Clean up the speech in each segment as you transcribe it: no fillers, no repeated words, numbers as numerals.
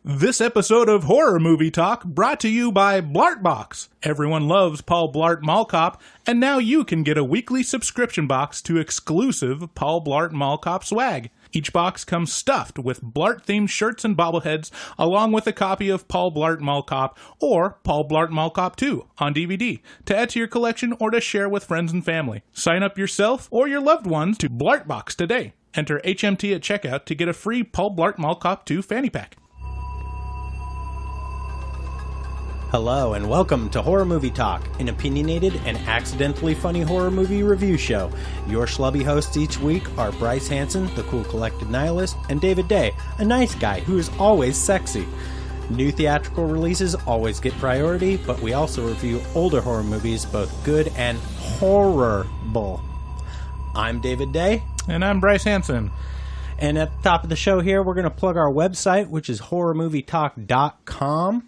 This episode of Horror Movie Talk brought to you by Blartbox. Everyone loves Paul Blart Mall Cop, and now you can get a weekly subscription box to exclusive Paul Blart Mall Cop swag. Each box comes stuffed with Blart-themed shirts and bobbleheads, along with a copy of Paul Blart Mall Cop or Paul Blart Mall Cop 2 on DVD to add to your collection or to share with friends and family. Sign up yourself or your loved ones to Blartbox today. Enter HMT at checkout to get a free Paul Blart Mall Cop 2 fanny pack. Hello and welcome to Horror Movie Talk, an opinionated and accidentally funny horror movie review show. Your schlubby hosts each week are Bryce Hanson, the cool collected nihilist, and David Day, a nice guy who is always sexy. New theatrical releases always get priority, but we also review older horror movies, both good and horrible. I'm David Day. And I'm Bryce Hanson. And at the top of the show here, we're going to plug our website, which is horrormovietalk.com.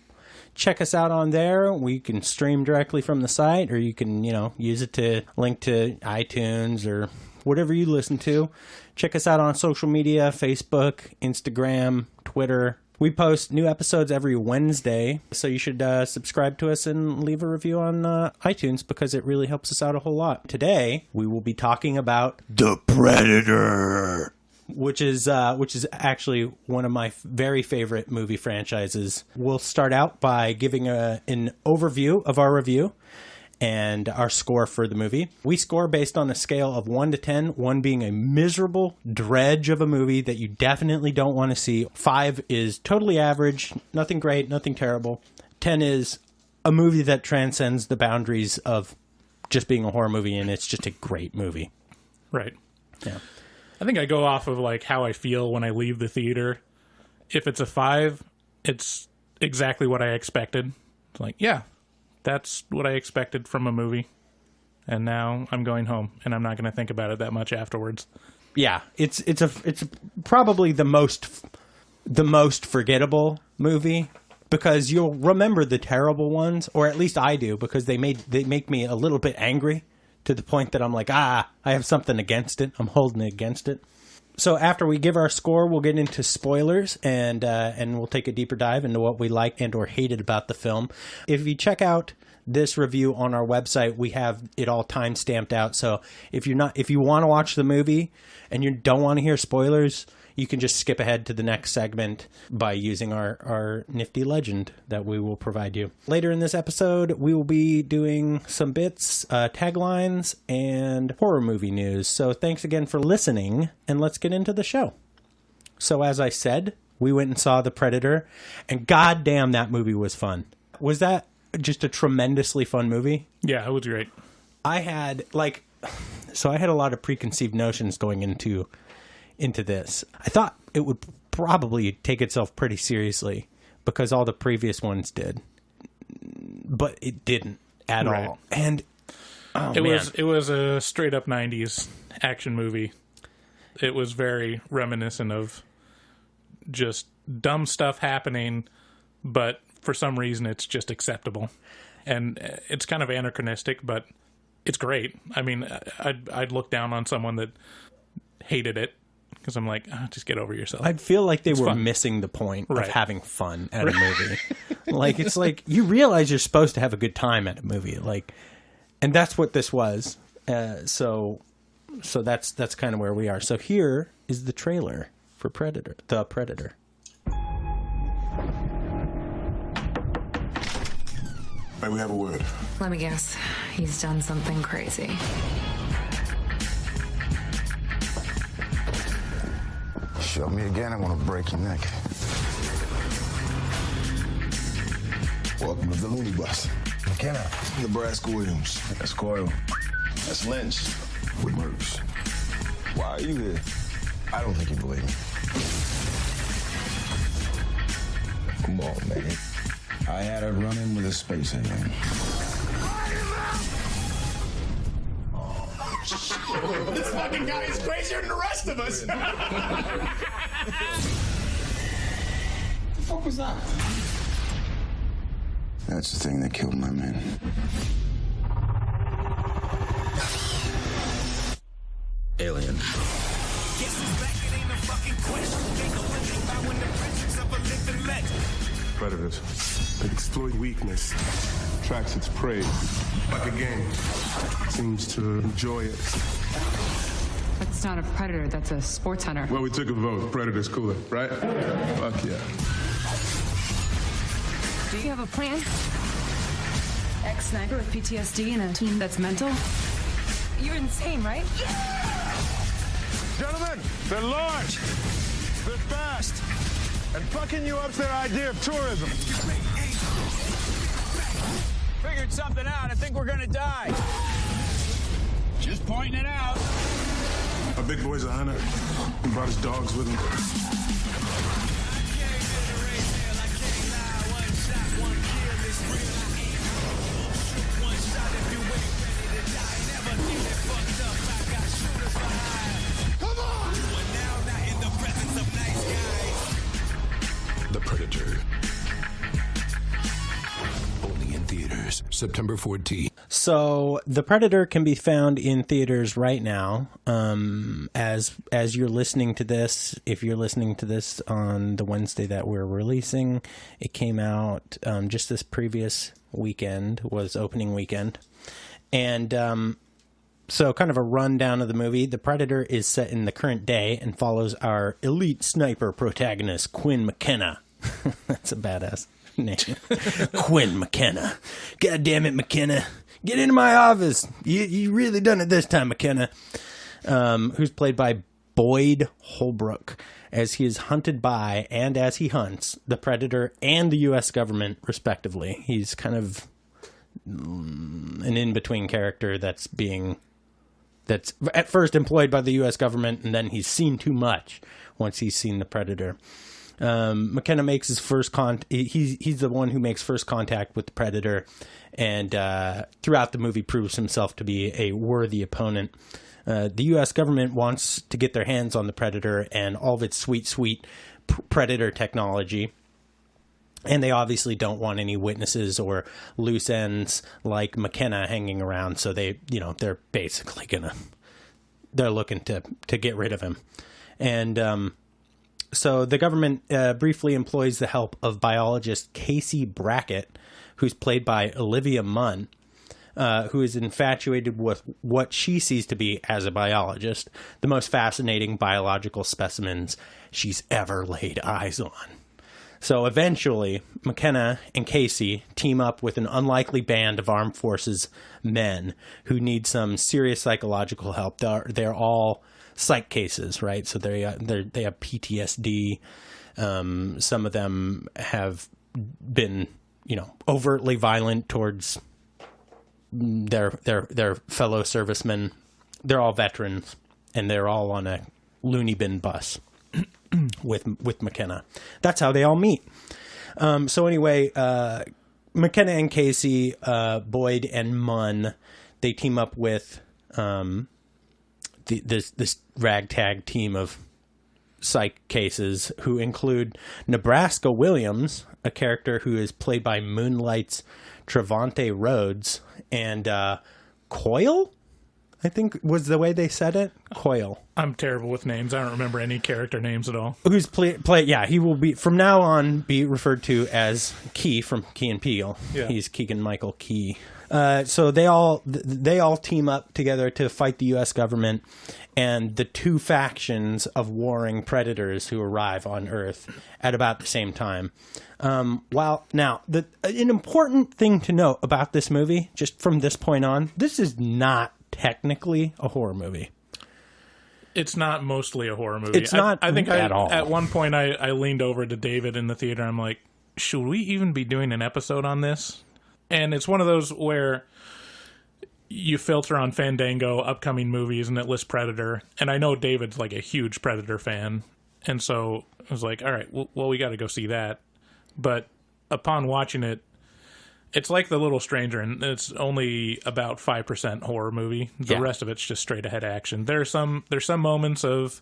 Check us out on there. We can stream directly from the site, or you can, use it to link to iTunes or whatever you listen to. Check us out on social media, Facebook, Instagram, Twitter. We post new episodes every Wednesday, so you should subscribe to us and leave a review on iTunes because it really helps us out a whole lot. Today, we will be talking about The Predator, which is actually one of my very favorite movie franchises. We'll start out by giving an overview of our review and our score for the movie. We score based on a scale of 1 to 10, 1 being a miserable dredge of a movie that you definitely don't want to see. 5 is totally average, nothing great, nothing terrible. 10 is a movie that transcends the boundaries of just being a horror movie, and it's just a great movie. Right. Yeah. I think I go off of like how I feel when I leave the theater. If it's a 5, it's exactly what I expected. It's like, yeah, that's what I expected from a movie. And now I'm going home, and I'm not going to think about it that much afterwards. Yeah, it's probably the most forgettable movie because you'll remember the terrible ones, or at least I do, because they make me a little bit angry. To the point that I'm like, I have something against it. I'm holding it against it. So after we give our score, we'll get into spoilers and we'll take a deeper dive into what we liked and or hated about the film. If you check out this review on our website, we have it all time stamped out. So if you want to watch the movie and you don't want to hear spoilers, you can just skip ahead to the next segment by using our nifty legend that we will provide you. Later in this episode, we will be doing some bits, taglines, and horror movie news. So thanks again for listening, and let's get into the show. So as I said, we went and saw The Predator, and goddamn, that movie was fun. Was that just a tremendously fun movie? Yeah, it was great. I had a lot of preconceived notions going into this. I thought it would probably take itself pretty seriously because all the previous ones did, but it didn't at all. And it was a straight up 90s action movie. It was very reminiscent of just dumb stuff happening, but for some reason it's just acceptable. And it's kind of anachronistic, but it's great. I mean, I'd look down on someone that hated it. Because I'm like, just get over yourself. I'd feel like they were missing the point of having fun at a movie. It's like, you realize you're supposed to have a good time at a movie. And that's what this was. So that's kind of where we are. So here is the trailer for The Predator. May we have a word? Let me guess. He's done something crazy. Show me again, I'm gonna break your neck. Welcome to the Looney Bus. McKenna. Nebraska Williams. That's Coyle. That's Lynch. With Merks. Why are you here? I don't think you believe me. Come on, man. I had a run-in with a space alien. This fucking guy is crazier than the rest of us. What the fuck was that? That's the thing that killed my man. Alien. Guess who's back? It ain't a fucking question. Can't go live by when the presence of a living legend. predators. It exploits weakness, tracks its prey, like a game. Seems to enjoy it. That's not a predator, that's a sports hunter. Well, we took a vote. Predator's cooler, right? Fuck yeah. Do you have a plan? Ex-sniper with PTSD and a team that's mental? You're insane, right? Gentlemen, they're large. They're fast. And fucking you up's their idea of tourism. Figured something out. I think we're gonna die. Just pointing it out. Our big boy's a hunter. He brought his dogs with him. The Predator. Only in theaters, September 14th. So The Predator can be found in theaters right now. As you're listening to this, if you're listening to this on the Wednesday that we're releasing, it came out just this previous weekend, was opening weekend. And so kind of a rundown of the movie. The Predator is set in the current day and follows our elite sniper protagonist, Quinn McKenna. That's a badass name. Quinn McKenna. God damn it, McKenna. Get into my office. You really done it this time, McKenna. Who's played by Boyd Holbrook, as he is hunted by, and as he hunts, the Predator and the U.S. government, respectively. He's kind of an in-between character that's at first employed by the U.S. government, and then he's seen too much once he's seen the Predator. McKenna makes his first he's the one who makes first contact with the Predator, and throughout the movie proves himself to be a worthy opponent. The U.S. government wants to get their hands on the Predator and all of its sweet Predator technology. And they obviously don't want any witnesses or loose ends like McKenna hanging around. So they're basically they're looking to get rid of him. And so the government briefly employs the help of biologist Casey Brackett, who's played by Olivia Munn, who is infatuated with what she sees to be, as a biologist, the most fascinating biological specimens she's ever laid eyes on. So eventually, McKenna and Casey team up with an unlikely band of armed forces men who need some serious psychological help. They're all psych cases, right? So they have PTSD. Some of them have been, overtly violent towards their fellow servicemen. They're all veterans, and they're all on a loony bin bus with McKenna. That's how they all meet. So anyway, McKenna and Casey, Boyd and Munn, they team up with this ragtag team of psych cases who include Nebraska Williams, a character who is played by Moonlight's Trevante Rhodes, and Coyle, I think was the way they said it. Coyle. I'm terrible with names. I don't remember any character names at all. Who's he will be from now on be referred to as Key from Key and Peele. Yeah. He's Keegan Michael Key. So they all team up together to fight the U.S. government and the two factions of warring predators who arrive on Earth at about the same time. An important thing to note about this movie, just from this point on, this is not technically a horror movie. It's not mostly a horror movie. It's not at all. At one point, I leaned over to David in the theater. I'm like, should we even be doing an episode on this? And it's one of those where you filter on Fandango upcoming movies and it lists Predator. And I know David's like a huge Predator fan. And so I was like, all right, well, we got to go see that. But upon watching it, it's like The Little Stranger, and it's only about 5% horror movie. The rest of it's just straight ahead action. There's some moments of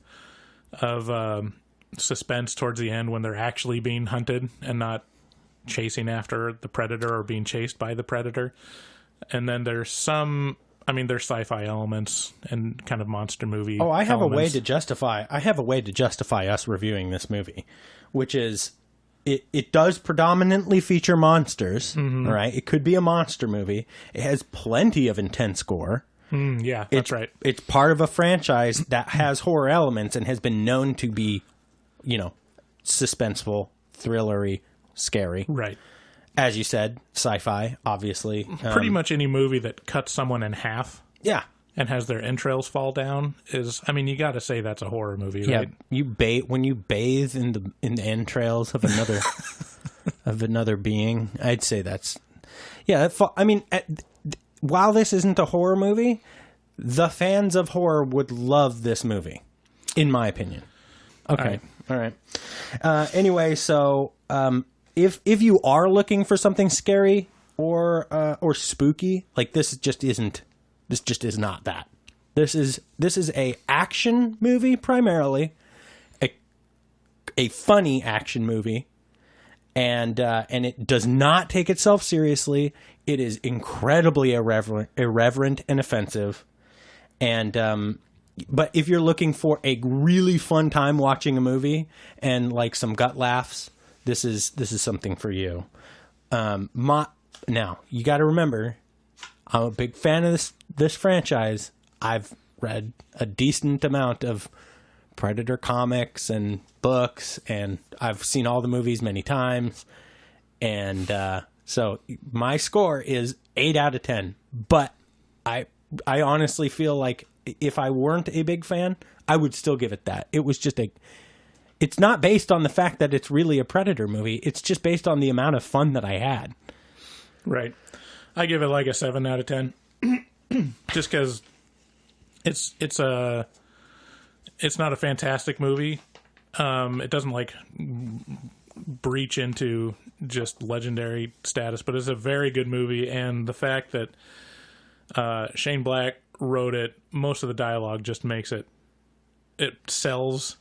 suspense towards the end when they're actually being hunted and not chasing after the Predator or being chased by the Predator. And then there's there's sci-fi elements and kind of monster movie. Oh, I have a way to justify us reviewing this movie, which is it does predominantly feature monsters, right? It could be a monster movie. It has plenty of intense gore. Yeah, that's right. It's part of a franchise that has horror elements and has been known to be, suspenseful, thrillery, scary. Right. As you said, sci-fi, obviously. Pretty much any movie that cuts someone in half Yeah. and has their entrails fall down is, I mean, you got to say that's a horror movie, Yeah, right? when you bathe in the entrails of another of another being, I'd say that's while this isn't a horror movie, the fans of horror would love this movie, in my opinion. Okay, all right. Anyway, so if you are looking for something scary or spooky, like this just is not that. This is a action movie primarily, a funny action movie, and it does not take itself seriously. It is incredibly irreverent and offensive, and but if you're looking for a really fun time watching a movie and like some gut laughs, this is something for you. Now you got to remember, I'm a big fan of this franchise. I've read a decent amount of Predator comics and books, and I've seen all the movies many times. And so my score is 8 out of 10. But I honestly feel like if I weren't a big fan, I would still give it that. It was just it's not based on the fact that it's really a Predator movie. It's just based on the amount of fun that I had. Right. I give it like a 7 out of 10. Just because it's not a fantastic movie. It doesn't like breach into just legendary status, but it's a very good movie. And the fact that Shane Black wrote it, most of the dialogue just makes it sells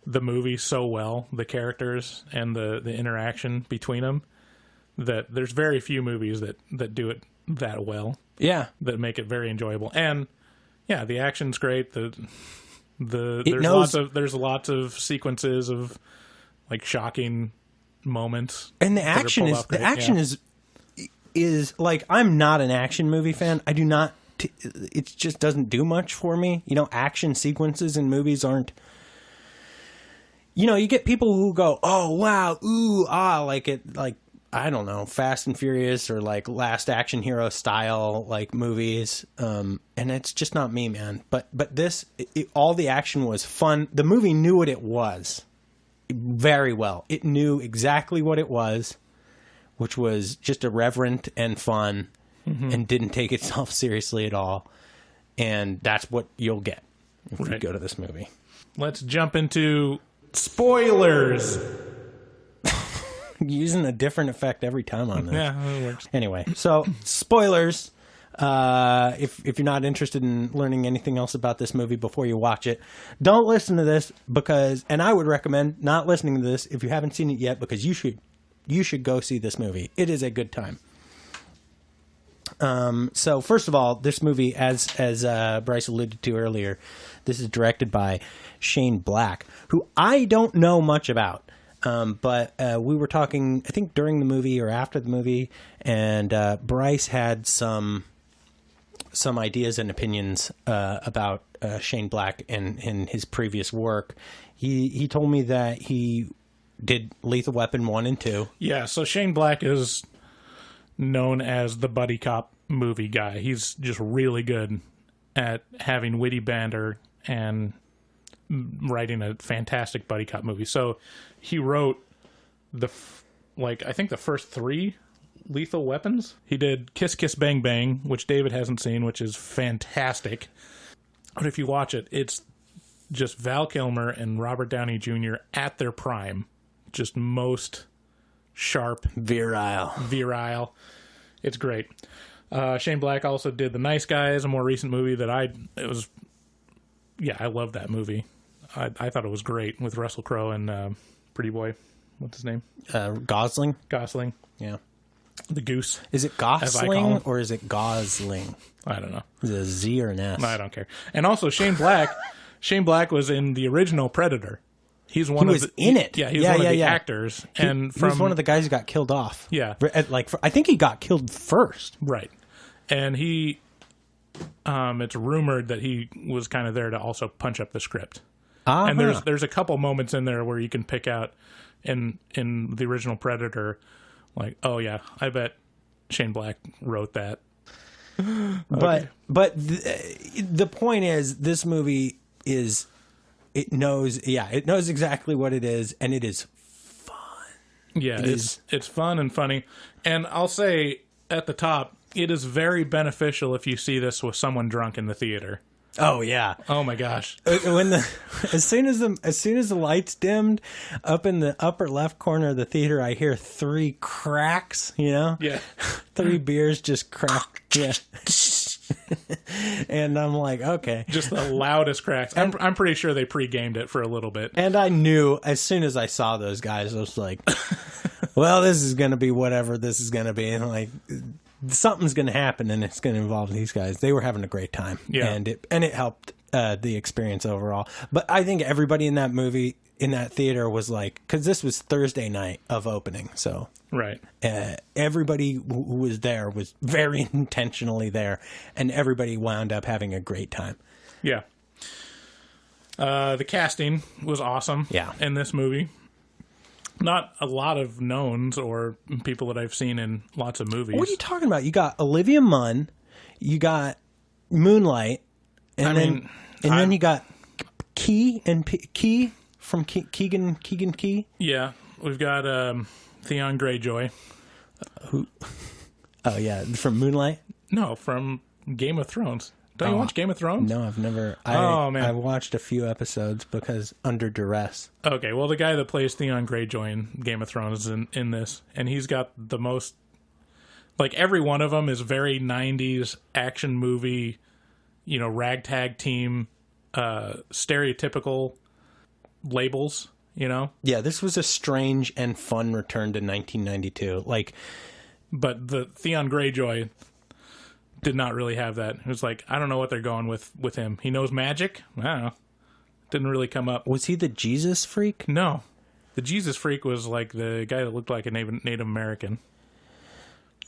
the movie so well, the characters and the interaction between them, that there's very few movies that do it that well. Yeah. That make it very enjoyable. And yeah, the action's great. There's lots of sequences of like shocking moments. And the action is like, I'm not an action movie fan. I do not it just doesn't do much for me. Action sequences in movies aren't, you get people who go, "Oh, wow, ooh, ah," like I don't know, Fast and Furious or like Last Action Hero style like movies, and it's just not me, man. But this, all the action was fun. The movie knew what it was very well. It knew exactly what it was, which was just irreverent and fun, and didn't take itself seriously at all. And that's what you'll get if you go to this movie. Let's jump into spoilers. Using a different effect every time on this. Yeah, it works. Anyway, so spoilers. If you're not interested in learning anything else about this movie before you watch it, don't listen to this and I would recommend not listening to this if you haven't seen it yet, because you should go see this movie. It is a good time. So first of all, this movie, as Bryce alluded to earlier, this is directed by Shane Black, who I don't know much about. But we were talking, I think, during the movie or after the movie, and Bryce had some ideas and opinions about Shane Black and his previous work. He told me that he did Lethal Weapon 1 and 2. Yeah, so Shane Black is known as the buddy cop movie guy. He's just really good at having witty banter and writing a fantastic buddy cop movie. So he wrote I think the first 3 Lethal Weapons. He did Kiss Kiss Bang Bang, which David hasn't seen, which is fantastic. But if you watch it, it's just Val Kilmer and Robert Downey Jr. at their prime. Just most sharp. Virile. It's great. Shane Black also did The Nice Guys, a more recent movie that I love that movie. I thought it was great with Russell Crowe and Pretty Boy. What's his name? Gosling. Yeah. The Goose. Is it Gosling or is it Gosling? I don't know. Is it a Z or an S? I don't care. And also Shane Black was in the original Predator. He's one He of was the, in it. Yeah, he was Yeah, one of the yeah. actors, and He from was one of the guys who got killed off. Yeah. I think he got killed first. right, and he, it's rumored that he was kind of there to also punch up the script. And there's a couple moments in there where you can pick out in the original Predator, like, oh yeah, I bet Shane Black wrote that. But the point is, this movie is it knows exactly what it is, and it is Yeah, it's fun and funny. And I'll say at the top, it is very beneficial if you see this with someone drunk in the theater. oh yeah. Oh my gosh. When as soon as the lights dimmed, up in the upper left corner of the theater, I hear 3 cracks. Yeah. 3 beers just crack. Yeah. And I'm like, okay. Just the loudest cracks. I'm pretty sure they pre-gamed it for a little bit. And I knew as soon as I saw those guys, I was like, well, this is going to be whatever this is going to be. And like, something's going to happen, and it's going to involve these guys. They were having a great time. Yeah. And it helped the experience overall. But I think everybody in that movie, in that theater, was like, because this was Thursday night of opening. So Right. everybody who was there was very intentionally there, and everybody wound up having a great time. Yeah. The casting was awesome. Yeah. In this movie. Not a lot of knowns or people that I've seen in lots of movies. What are you talking about? You got Olivia Munn, you got Moonlight, and then you got Key from Keegan Key. Yeah. We've got Theon Greyjoy. Oh yeah, from Moonlight. No, from Game of Thrones. Don't you watch Game of Thrones? No, I've never. Oh, man. I watched a few episodes because under duress. Okay, well, the guy that plays Theon Greyjoy in Game of Thrones is in this, and he's got the most... Like, every one of them is very 90s action movie, ragtag team, stereotypical labels, Yeah, this was a strange and fun return to 1992. But the Theon Greyjoy did not really have that. It was like, I don't know what they're going with him. He knows magic? I don't know. Didn't really come up. Was he the Jesus freak? No. The Jesus freak was like the guy that looked like a Native American.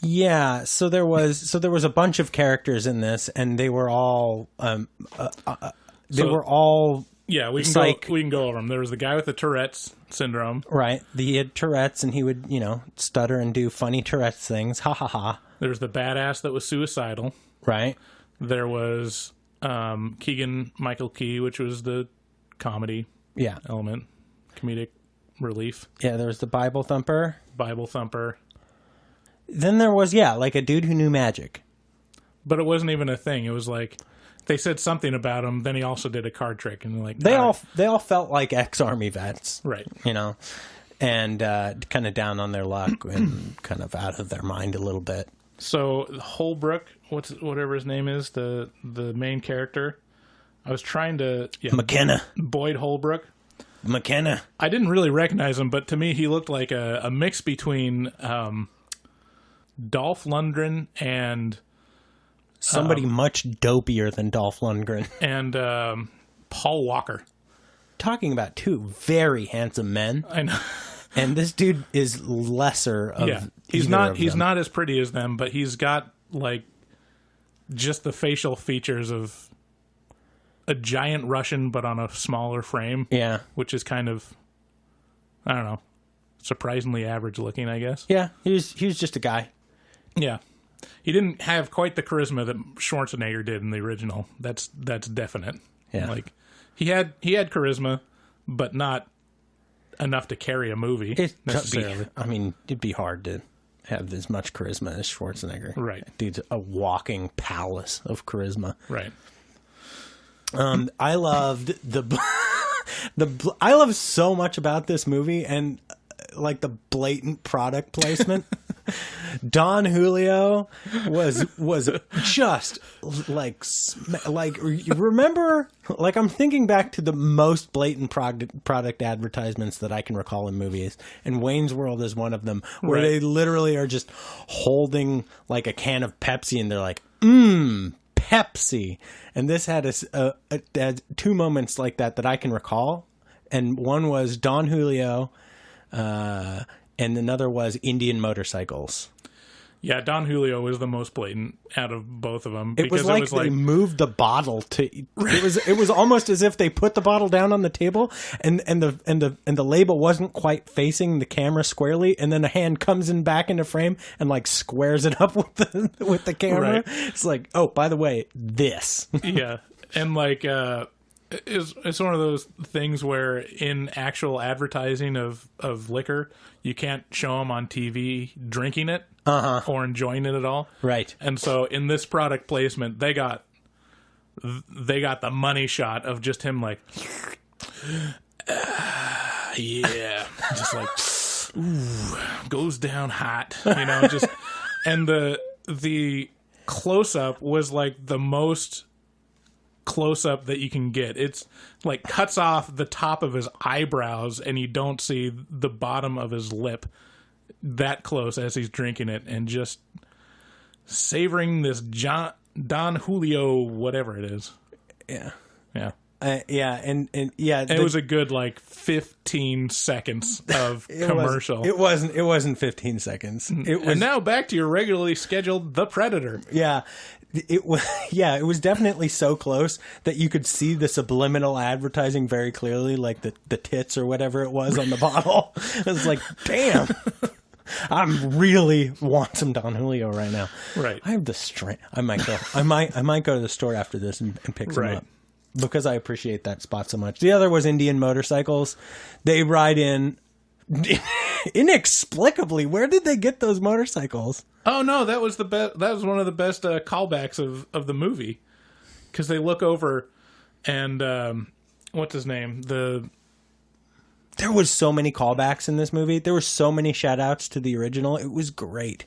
Yeah, so there was a bunch of characters in this, and they were all Yeah, we can go over them. There was the guy with the Tourette's syndrome. Right. He had Tourette's, and he would, stutter and do funny Tourette's things. Ha ha ha. There was the badass that was suicidal. Right. There was Keegan Michael Key, which was the comedy element, comedic relief. Yeah, there was the Bible thumper. Then there was, like a dude who knew magic. But it wasn't even a thing. It was like they said something about him. Then he also did a card trick, and like they all felt like ex-army vets, right? And kind of down on their luck and kind of out of their mind a little bit. So Holbrook, whatever his name is, the main character. I was trying to McKenna. Boyd Holbrook. McKenna. I didn't really recognize him, but to me he looked like a mix between Dolph Lundgren and somebody much dopier than Dolph Lundgren and Paul Walker. Talking about 2 very handsome men. I know. And this dude is lesser of he's not as pretty as them, but he's got like just the facial features of a giant Russian but on a smaller frame. Yeah. Which is kind of, I don't know, surprisingly average looking, I guess. Yeah, he was just a guy. Yeah. He didn't have quite the charisma that Schwarzenegger did in the original. That's definite. Yeah. Like he had charisma, but not enough to carry a movie necessarily. It'd be hard to have as much charisma as Schwarzenegger. Right. Dude's a walking palace of charisma. Right. I loved I love so much about this movie, and like the blatant product placement. Don Julio was just like remember, like I'm thinking back to the most blatant product advertisements that I can recall in movies, and Wayne's World is one of them, where they literally are just holding like a can of Pepsi and they're like, Pepsi. And this had 2 moments like that I can recall. and one was Don Julio, and another was Indian Motorcycles. Yeah, Don Julio was the most blatant out of both of them. It was like they moved the bottle to. It was almost as if they put the bottle down on the table, and the label wasn't quite facing the camera squarely, and then a hand comes in back into frame and like squares it up with the camera. Right. It's like, oh, by the way, this. Yeah, and like it's one of those things where in actual advertising of liquor, you can't show them on TV drinking it or enjoying it at all. Right. And so in this product placement, they got the money shot of just him like, yeah, just like, ooh, goes down hot, just, and the close up was like the most close up that you can get. It's like cuts off the top of his eyebrows and you don't see the bottom of his lip that close as he's drinking it, and just savoring this Don Julio whatever it is. Yeah. And it was a good like 15 seconds of commercial. It wasn't 15 seconds. It was. And now back to your regularly scheduled The Predator. Yeah. It was definitely so close that you could see the subliminal advertising very clearly, like the tits or whatever it was on the bottle. It was like, damn, I really want some Don Julio right now. Right. I have the strength. I might go to the store after this and pick some up because I appreciate that spot so much. The other was Indian Motorcycles. They ride in inexplicably. Where did they get those motorcycles? Oh no, that was the best. That was one of the best callbacks of the movie, because they look over, and what's his name? There was so many callbacks in this movie. There were so many shout outs to the original. It was great.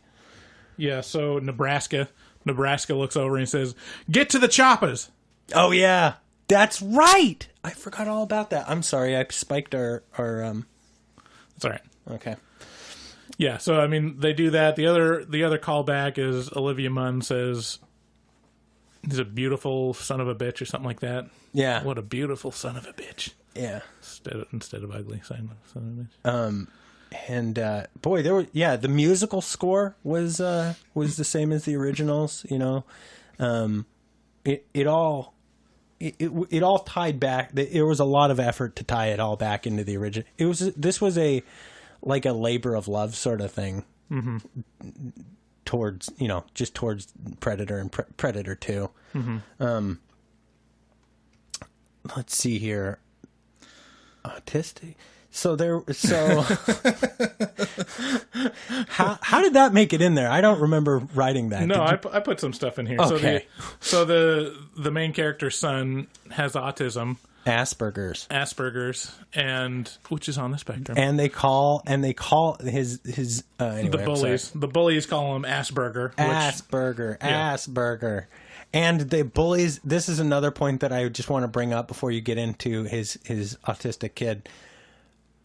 Yeah. So Nebraska looks over and says, "Get to the choppers." Oh yeah, that's right. I forgot all about that. I'm sorry. I spiked our. That's all right. Okay. Yeah, so I mean, they do that. The other callback is Olivia Munn says he's a beautiful son of a bitch or something like that. Yeah, what a beautiful son of a bitch. Yeah, instead of ugly son of a bitch. And boy, the musical score was the same as the originals. It all tied back. There was a lot of effort to tie it all back into the original. This was a labor of love sort of thing towards Predator and Predator 2. Mm-hmm. Let's see here. Autistic. So how did that make it in there? I don't remember writing that. No, I put some stuff in here. Okay. So the main character's son has autism. Asperger's, and which is on the spectrum. And they call his anyway, the bullies. The bullies call him Asperger. Asperger. And the bullies. This is another point that I just want to bring up before you get into his autistic kid.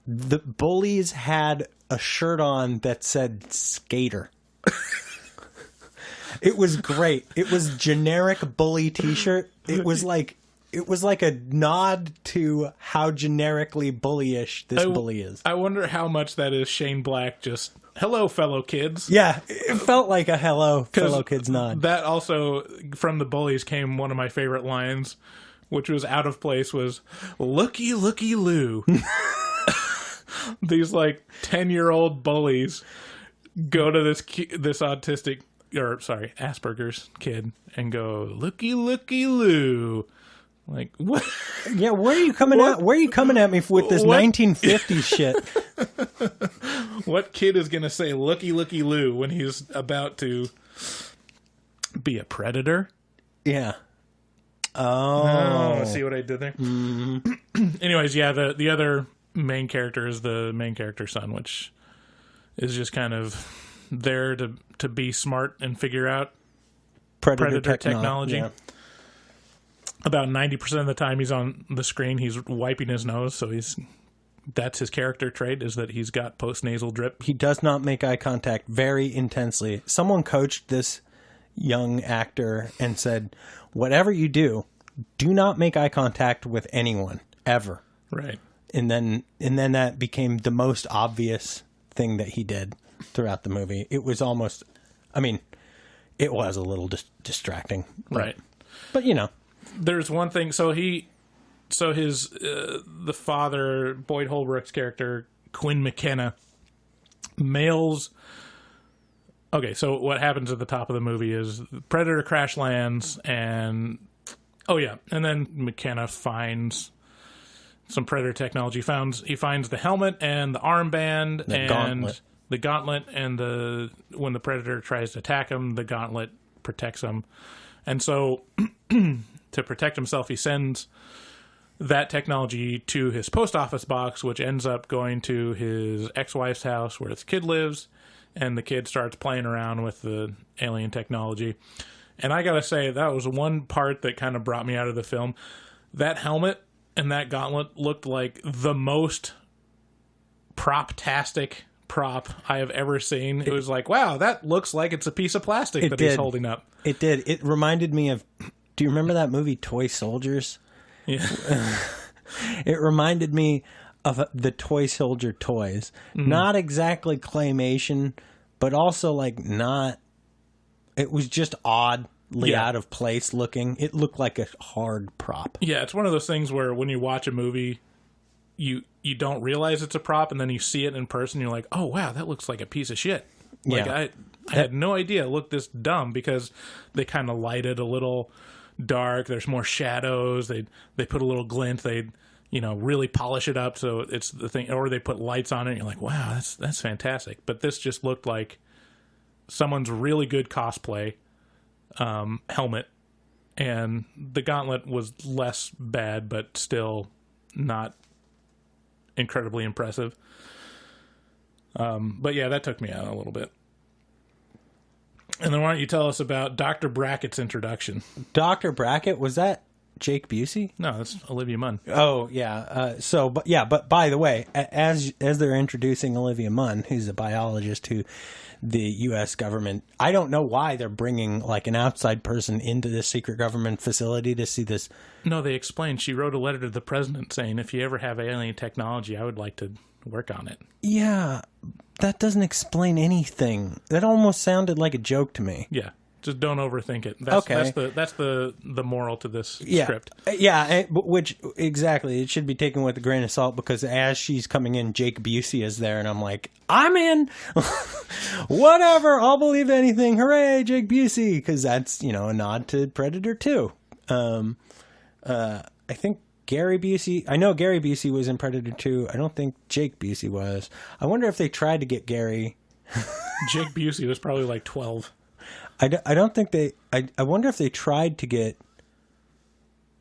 The bullies had a shirt on that said skater. It was great. It was generic bully t-shirt. It was like a nod to how generically bullyish this bully is. I wonder how much that is Shane Black just, hello, fellow kids. Yeah, it felt like a hello, fellow kids nod. That also, from the bullies, came one of my favorite lines, which was out of place, was, looky, looky, Lou. These 10-year-old bullies go to this Asperger's kid and go, looky, looky, Lou. Like, what? Yeah, where are you coming at? Where are you coming at me with this 1950s shit? What kid is going to say looky, looky, Lou when he's about to be a predator? Yeah. Oh. See what I did there? Mm-hmm. Anyways, yeah, the other main character is the main character's son, which is just kind of there to be smart and figure out predator technology. Yeah. About 90% of the time he's on the screen, he's wiping his nose, so that's his character trait, is that he's got post-nasal drip. He does not make eye contact very intensely. Someone coached this young actor and said, whatever you do not make eye contact with anyone, ever. Right. and then that became the most obvious thing that he did throughout the movie. It was almost, I mean, it was a little distracting, Right. But you know, There's one thing. So the father, Boyd Holbrook's character, Quinn McKenna, mails. Okay, so what happens at the top of the movie is the Predator crash lands, and and then McKenna finds some Predator technology. He finds the helmet and the armband the gauntlet, and when the Predator tries to attack him, the gauntlet protects him. And so, to protect himself, he sends that technology to his post office box, which ends up going to his ex-wife's house where his kid lives, and the kid starts playing around with the alien technology. And I gotta say, that was one part that kind of brought me out of the film. That helmet and that gauntlet looked like the most prop-tastic prop I have ever seen. It was like, wow, that looks like it's a piece of plastic that he's holding up. It did. It reminded me of, do you remember that movie Toy Soldiers? Yeah. It reminded me of the Toy Soldier toys. Mm-hmm. Not exactly claymation, but also like not, it was just oddly out of place looking. It looked like a hard prop. Yeah, it's one of those things where when you watch a movie, you don't realize it's a prop, and then you see it in person, you're like, oh wow, that looks like a piece of shit. Like I had no idea it looked this dumb, because they kind of light it a little dark. There's more shadows. They put a little glint. They really polish it up so it's the thing, or they put lights on it. And you're like, wow, that's fantastic. But this just looked like someone's really good cosplay helmet, and the gauntlet was less bad, but still not incredibly impressive. But yeah, that took me out a little bit. And then why don't you tell us about Dr. Brackett's introduction? Dr. Brackett, was that Jake Busey? No, that's Olivia Munn. Oh, yeah. But by the way, as they're introducing Olivia Munn, who's a biologist who the U.S. government, I don't know why they're bringing like an outside person into this secret government facility to see this. No, they explained. She wrote a letter to the president saying, if you ever have alien technology, I would like to work on it. Yeah, that doesn't explain anything. That almost sounded like a joke to me. Yeah. Just don't overthink it. That's the moral to this script. Yeah, which exactly, it should be taken with a grain of salt, because as she's coming in, Jake Busey is there, and I'm like, I'm in. Whatever, I'll believe anything. Hooray, Jake Busey, because that's a nod to Predator 2. I think Gary Busey. I know Gary Busey was in Predator 2. I don't think Jake Busey was. I wonder if they tried to get Gary. Jake Busey was probably like 12. I don't think they... I wonder if they tried to get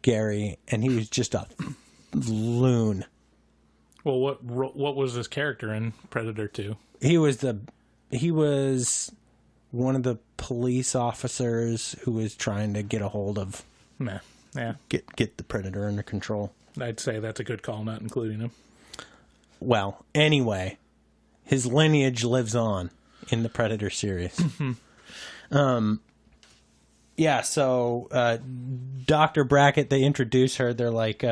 Gary, and he was just a loon. Well, what was his character in Predator 2? He was one of the police officers who was trying to get a hold of... Yeah. Get the Predator under control. I'd say that's a good call, not including him. Well, anyway, his lineage lives on in the Predator series. So Dr. Brackett, they introduce her. They're like,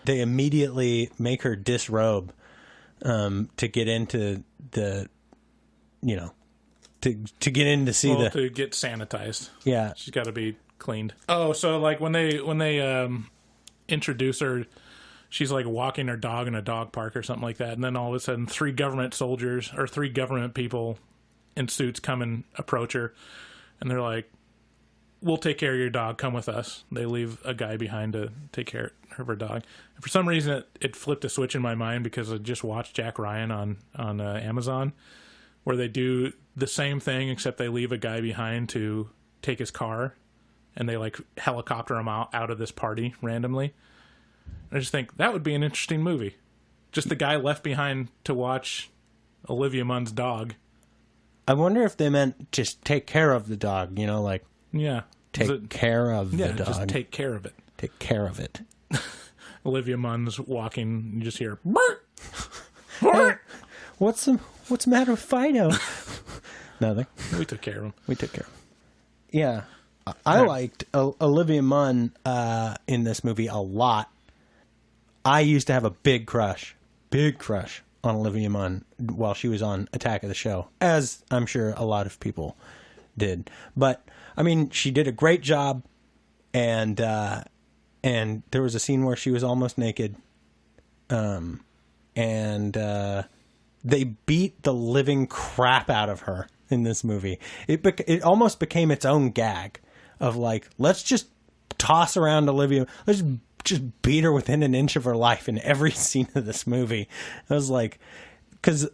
they immediately make her disrobe to get into the, to get in to see to get sanitized. Yeah, she's got to be cleaned. Oh, so like when they introduce her, she's like walking her dog in a dog park or something like that, and then all of a sudden 3 government people in suits come and approach her. And they're like, we'll take care of your dog. Come with us. They leave a guy behind to take care of her dog. And for some reason, it flipped a switch in my mind, because I just watched Jack Ryan on Amazon, where they do the same thing, except they leave a guy behind to take his car, and they like helicopter him out of this party randomly. And I just think that would be an interesting movie. Just the guy left behind to watch Olivia Munn's dog. I wonder if they meant just take care of the dog, like... Yeah. Take care of the dog. Just take care of it. Take care of it. Olivia Munn's walking, you just hear... Hey, what's the matter with Fido? Nothing. We took care of him. Yeah. I liked Olivia Munn in this movie a lot. I used to have a big crush big crush on Olivia Munn while she was on Attack of the Show, as I'm sure a lot of people did. But I mean, she did a great job, and there was a scene where she was almost naked, and they beat the living crap out of her in this movie. It almost became its own gag of like, let's just toss around Olivia, let's just beat her within an inch of her life in every scene of this movie. I was like, because,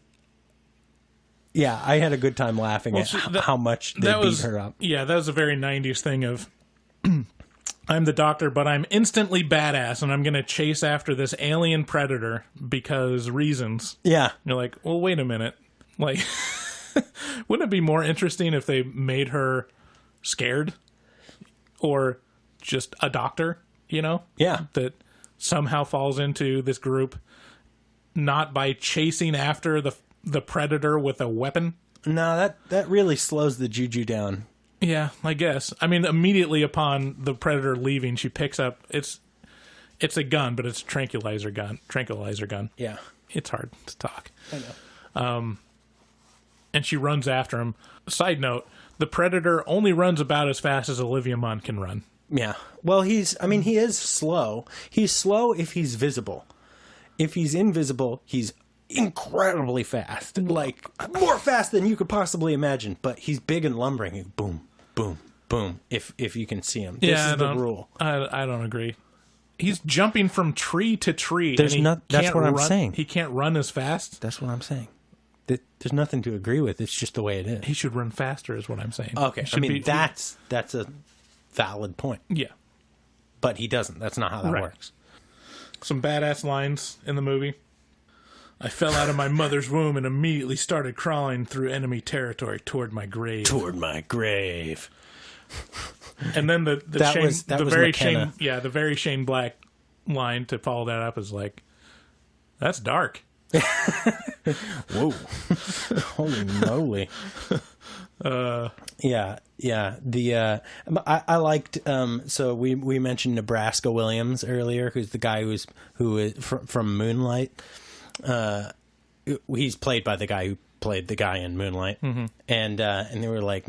yeah, I had a good time laughing at how much they beat her up. Yeah, that was a very 90s thing of, I'm the doctor, but I'm instantly badass, and I'm going to chase after this alien predator because reasons. Yeah. You're like, well, wait a minute. Like, wouldn't it be more interesting if they made her scared? Or just a doctor, you know? Yeah. That somehow falls into this group, not by chasing after the predator with a weapon. No, that really slows the juju down. Yeah, I guess. I mean, immediately upon the predator leaving, she picks up, it's a gun, but it's a tranquilizer gun. Yeah. It's hard to talk. I know. And she runs after him. Side note, the predator only runs about as fast as Olivia Munn can run. Yeah. Well, he is slow. He's slow if he's visible. If he's invisible, he's incredibly fast. Like, more fast than you could possibly imagine. But he's big and lumbering. Boom, boom, boom. If you can see him. This is the rule. I don't agree. He's jumping from tree to tree. That's what I'm saying. He can't run as fast. That's what I'm saying. There's nothing to agree with. It's just the way it is. He should run faster, is what I'm saying. Okay, I mean, that's a valid point. Yeah. But he doesn't. That's not how that works. Some badass lines in the movie. I fell out of my mother's womb and immediately started crawling through enemy territory toward my grave. Toward my grave. And then the very Shane Black line to follow that up is like, that's dark. Whoa. Holy moly. Yeah. I liked, so we mentioned Nebraska Williams earlier, who's the guy who is from Moonlight. He's played by the guy who played the guy in Moonlight. Mm-hmm. And they were like,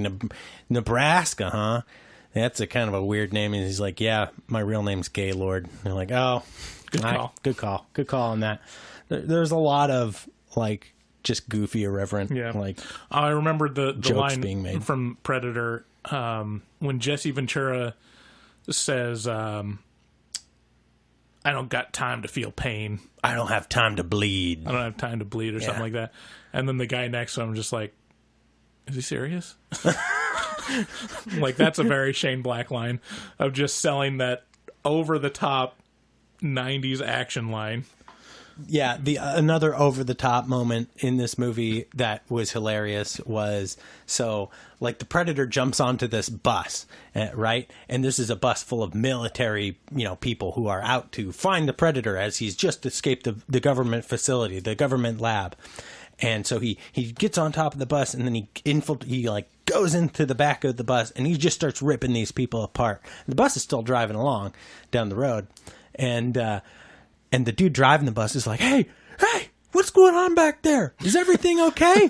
Nebraska, huh? That's a kind of a weird name. And he's like, yeah, my real name's Gaylord. And they're like, oh, good call on that. There's a lot of like just goofy, irreverent. Yeah. Like, I remember the line being made from Predator when Jesse Ventura says, "I don't got time to feel pain. I don't have time to bleed. I don't have time to bleed," or something like that. And then the guy next to him just like, is he serious? Like, that's a very Shane Black line of just selling that over the top 90s action line. Yeah, another over-the-top moment in this movie that was hilarious was, so, like, the Predator jumps onto this bus, right? And this is a bus full of military, people who are out to find the Predator as he's just escaped the government facility, the government lab. And so he gets on top of the bus, and then he goes into the back of the bus, and he just starts ripping these people apart. The bus is still driving along down the road, and the dude driving the bus is like, hey, what's going on back there? Is everything okay?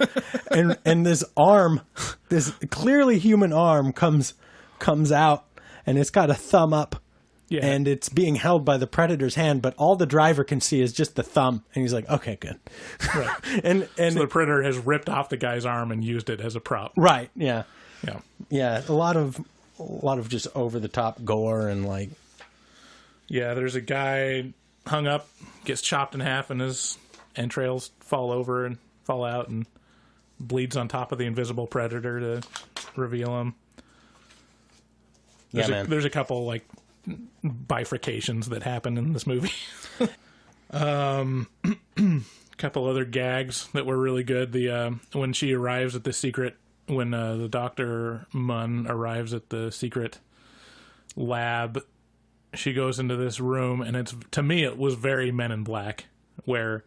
and this arm, this clearly human arm comes out, and it's got a thumb up. Yeah. And it's being held by the Predator's hand, but all the driver can see is just the thumb. And he's like, okay, good. Right. and so the Predator has ripped off the guy's arm and used it as a prop. Right, yeah. Yeah. Yeah, a lot of just over-the-top gore and like... Yeah, there's a guy hung up, gets chopped in half, and his entrails fall over and fall out and bleeds on top of the invisible Predator to reveal him. There's a couple, like, bifurcations that happen in this movie. Couple other gags that were really good. When she arrives at the secret, when the Dr. Munn arrives at the secret lab, she goes into this room, and to me it was very Men in Black, where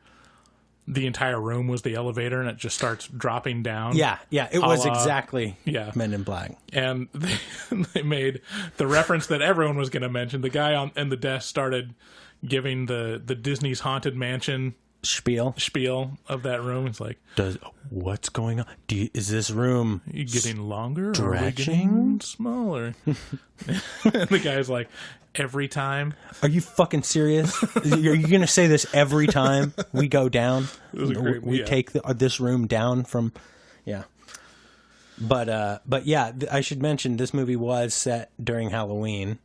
the entire room was the elevator and it just starts dropping down. Yeah, it was exactly Men in Black. And they made the reference that everyone was going to mention. The guy in the desk started giving the Disney's Haunted Mansion spiel of that room. It's like, what's going on? Is this room you getting longer or stretching? are we getting smaller? And the guy's like, every time. Are you fucking serious? Are you going to say this every time we go down? It was a great, we take this room down from, yeah. But yeah, I should mention this movie was set during Halloween,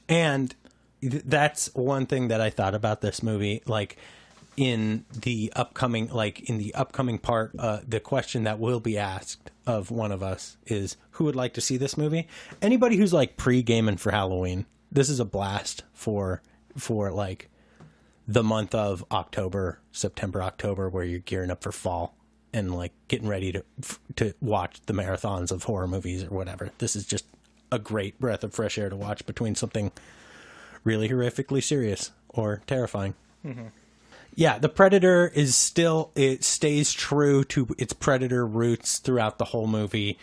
and that's one thing that I thought about this movie. Like in the upcoming part, the question that will be asked of one of us is, who would like to see this movie? Anybody who's like pre-gaming for Halloween. This is a blast for like the month of September, October, where you're gearing up for fall and like getting ready to watch the marathons of horror movies or whatever. This is just a great breath of fresh air to watch between something really horrifically serious or terrifying. Mm-hmm. Yeah, the Predator it stays true to its Predator roots throughout the whole movie.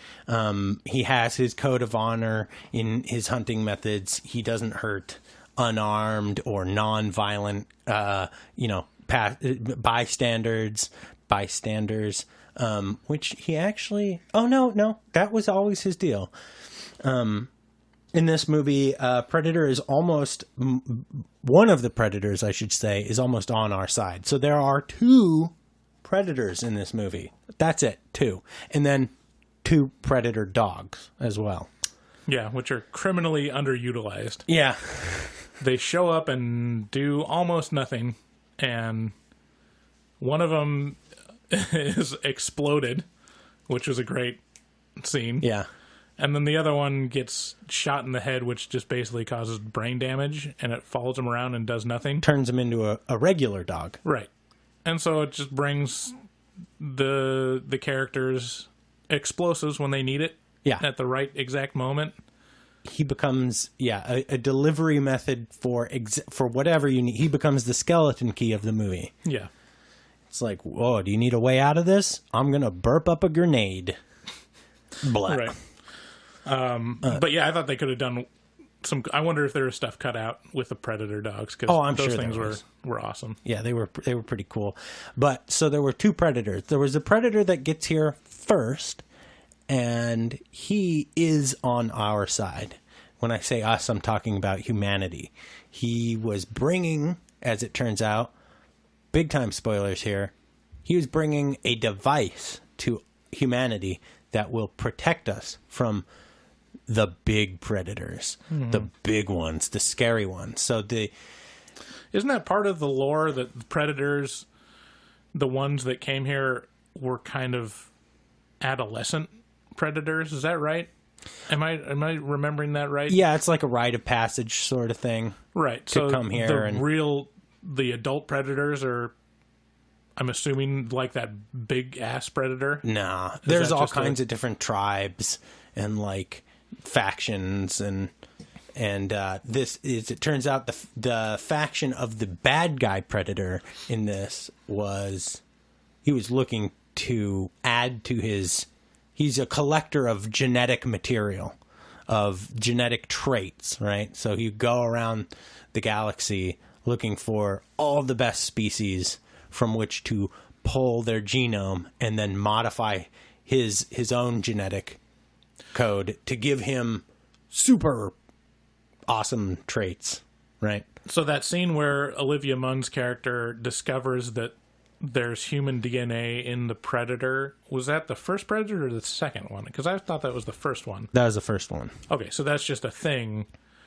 He has his code of honor in his hunting methods. He doesn't hurt unarmed or non-violent, bystanders, which he actually... Oh, no, that was always his deal. In this movie, Predator is almost... One of the Predators, I should say, is almost on our side. So there are 2 Predators in this movie. That's it, 2. And then 2 Predator dogs as well. Yeah, which are criminally underutilized. Yeah. They show up and do almost nothing, and one of them is exploded, which was a great scene. Yeah. And then the other one gets shot in the head, which just basically causes brain damage, and it follows him around and does nothing. Turns him into a regular dog. Right. And so it just brings the characters explosives when they need it. Yeah. At the right exact moment. He becomes, a delivery method for whatever you need. He becomes the skeleton key of the movie. Yeah. It's like, whoa, do you need a way out of this? I'm going to burp up a grenade. Blah. Right. But yeah, I thought they could have done some... I wonder if there was stuff cut out with the Predator dogs, because I'm those sure things there were awesome. Yeah, they were pretty cool. But, so there were 2 Predators. There was the Predator that gets here first, and he is on our side. When I say us, I'm talking about humanity. He was bringing, as it turns out, big time spoilers here, he was bringing a device to humanity that will protect us from the big predators, the big ones, the scary ones. So isn't that part of the lore that the predators, the ones that came here, were kind of adolescent predators? Is that right? Am I remembering that right? Yeah, it's like a rite of passage sort of thing. Right. To come here the adult predators are, I'm assuming, like that big ass predator. Nah, there's all kinds of different tribes and like factions, and this is, it turns out, the faction of the bad guy predator in this was, he was looking to add to his, he's a collector of genetic material, of genetic traits, right? So he'd go around the galaxy looking for all the best species from which to pull their genome and then modify his own genetic code to give him super awesome traits, right? So that scene where Olivia Munn's character discovers that there's human DNA in the Predator, was that the first Predator or the second one? Because I thought that was the first one. That was the first one. Okay, so that's just a thing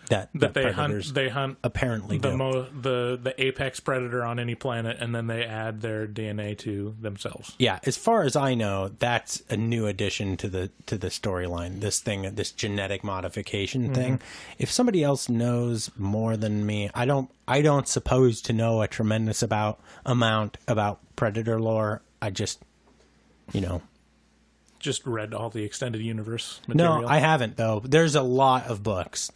that they hunt. They hunt apparently the apex predator on any planet, and then they add their DNA to themselves. Yeah, as far as I know, that's a new addition to the storyline. This genetic modification thing. If somebody else knows more than me, I don't suppose to know a tremendous amount about Predator lore. I just, just read all the extended universe material. No, I haven't, though. There's a lot of books.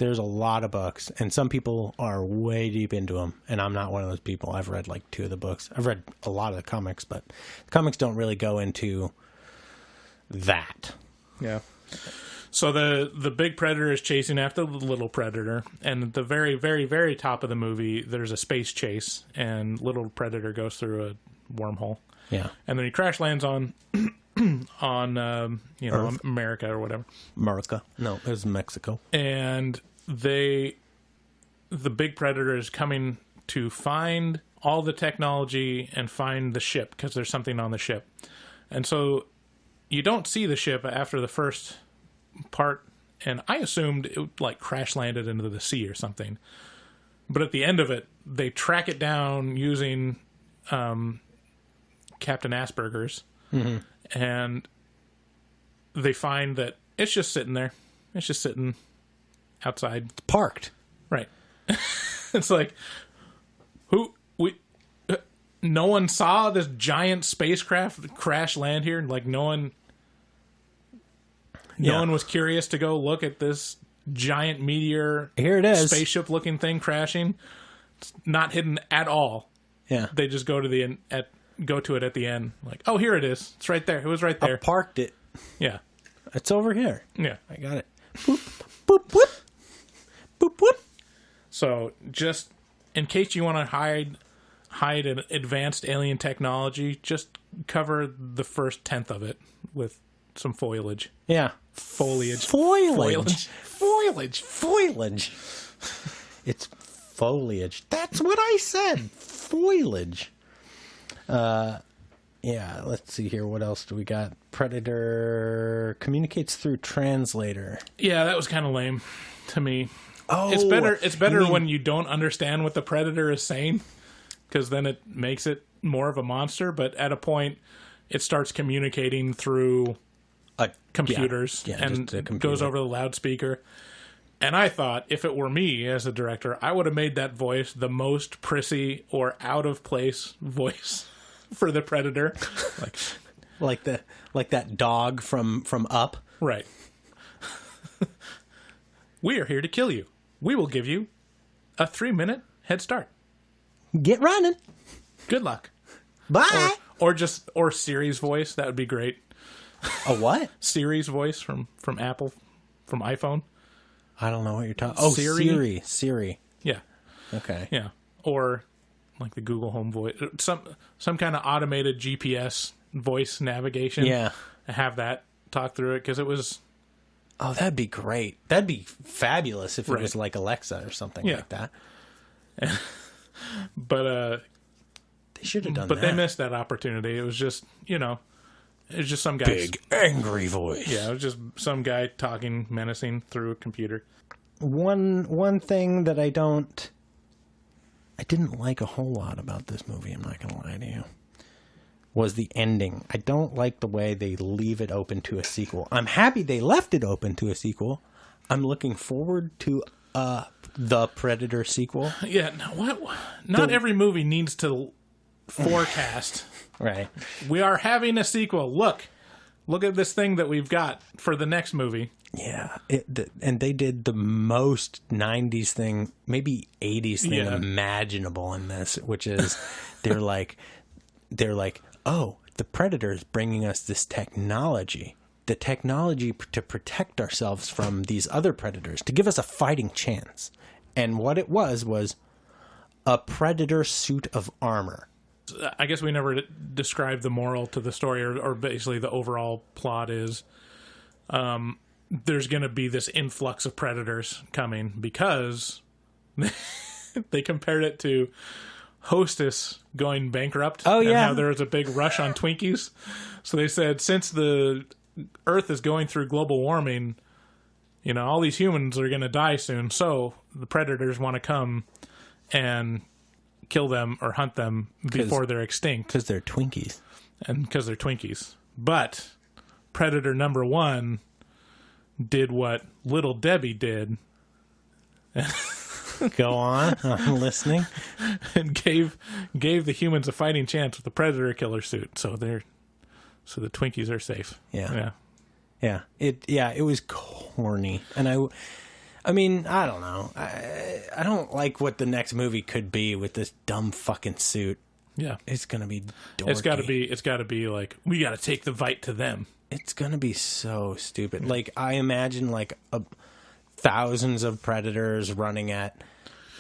And some people are way deep into them, and I'm not one of those people. I've read like 2 of the books. I've read a lot of the comics, but the comics don't really go into that. Yeah. So the big predator is chasing after the little predator, and at the very, very, very top of the movie, there's a space chase, and little predator goes through a wormhole. Yeah. And then he crash lands on America or whatever. America. No, it was Mexico. And the big predator is coming to find all the technology and find the ship because there's something on the ship. And so you don't see the ship after the first part, and I assumed it like crash landed into the sea or something. But at the end of it, they track it down using Captain Asperger's, and they find that it's just sitting there. It's just sitting outside. Parked. Right. It's like, no one saw this giant spacecraft crash land here. Like no one was curious to go look at this giant meteor. Here it is. Spaceship looking thing crashing. It's not hidden at all. Yeah. They just go to it at the end. Like, oh, here it is. It's right there. It was right there. I parked it. Yeah. It's over here. Yeah. I got it. Boop, boop, boop. Boop, boop. So just in case you want to hide an advanced alien technology, just cover the first 10th of it with some foliage. Yeah. Foliage. Foliage. Foliage. It's foliage. That's what I said. Foliage. Yeah, let's see here. What else do we got? Predator communicates through translator. Yeah, that was kind of lame to me. Oh, it's better when you don't understand what the predator is saying, because then it makes it more of a monster. But at a point, it starts communicating through computers and goes over the loudspeaker. And I thought, if it were me as a director, I would have made that voice the most prissy or out of place voice for the predator, like that dog from Up. Right. We are here to kill you. We will give you a 3-minute head start. Get running. Good luck. Bye. Or Siri's voice. That would be great. A what? Siri's voice from Apple, from iPhone. I don't know what you're talking. Oh, Siri. Yeah. Okay. Yeah. Or like the Google Home voice, some kind of automated GPS voice navigation. Yeah. Have that talk through it, because it was. Oh, that'd be great. That'd be fabulous if it was like Alexa or something like that. But they should have done that. But they missed missed that opportunity. It was just, it's just some guy. Big angry voice. Yeah, it was just some guy talking menacing through a computer. One thing that I didn't like a whole lot about this movie, I'm not going to lie to you, was the ending. I don't like the way they leave it open to a sequel. I'm happy they left it open to a sequel. I'm looking forward to the Predator sequel. Yeah, not every movie needs to forecast. Right. We are having a sequel. Look at this thing that we've got for the next movie. Yeah, and they did the most 90s thing, maybe 80s thing imaginable in this, which is they're like, oh, the Predator is bringing us this technology, the technology to protect ourselves from these other predators, to give us a fighting chance. And what it was a Predator suit of armor. I guess we never described the moral to the story, or basically the overall plot is there's going to be this influx of predators coming because they compared it to Hostess going bankrupt. Oh, yeah. And how there was a big rush on Twinkies. So they said, since the Earth is going through global warming, all these humans are going to die soon. So the predators want to come and kill them or hunt them before they're extinct. Because they're Twinkies. And because they're Twinkies. But Predator number 1 did what Little Debbie did. Go on. I'm listening. And gave the humans a fighting chance with the Predator killer suit. So the Twinkies are safe. Yeah. It was corny. And I mean, I don't know. I don't like what the next movie could be with this dumb fucking suit. Yeah. It's going to be dorky. It's got to be like, we got to take the fight to them. It's going to be so stupid. Like, I imagine like thousands of predators running at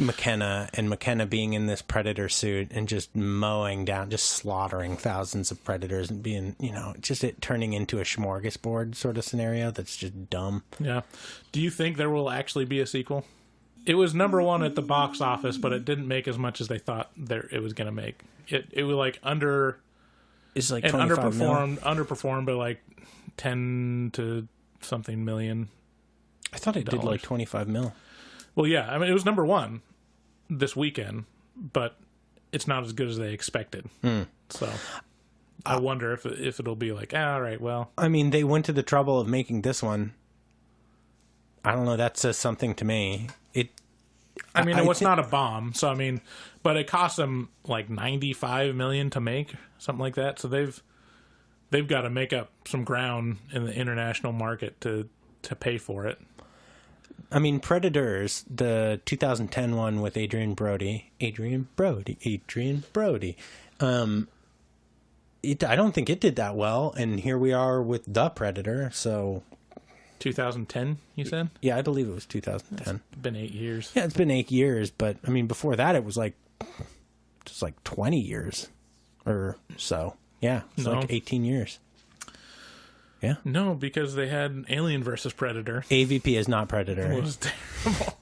McKenna being in this Predator suit and just mowing down, just slaughtering thousands of Predators and being, just it turning into a smorgasbord sort of scenario that's just dumb. Yeah. Do you think there will actually be a sequel? It was number one at the box office, but it didn't make as much as they thought it was going to make. It was like It's like 25 million. Underperformed by like 10 to something million. I thought it did like 25 mil. Well, yeah. I mean, it was number one this weekend, but it's not as good as they expected. So I wonder if it'll be like, all right, well. I mean, they went to the trouble of making this one. I don't know. That says something to me. It was not a bomb. So, I mean, but it cost them like $95 million to make, something like that. So they've got to make up some ground in the international market to pay for it. I mean, Predators, the 2010 one with Adrian Brody. I don't think it did that well, and here we are with The Predator, so... 2010, you said? Yeah, I believe it was 2010. It's been 8 years. Yeah, it's been 8 years, but, I mean, before that it was just like 20 years or so. Yeah, it's like 18 years. Yeah. No, because they had Alien versus Predator. AVP is not Predator. It was terrible.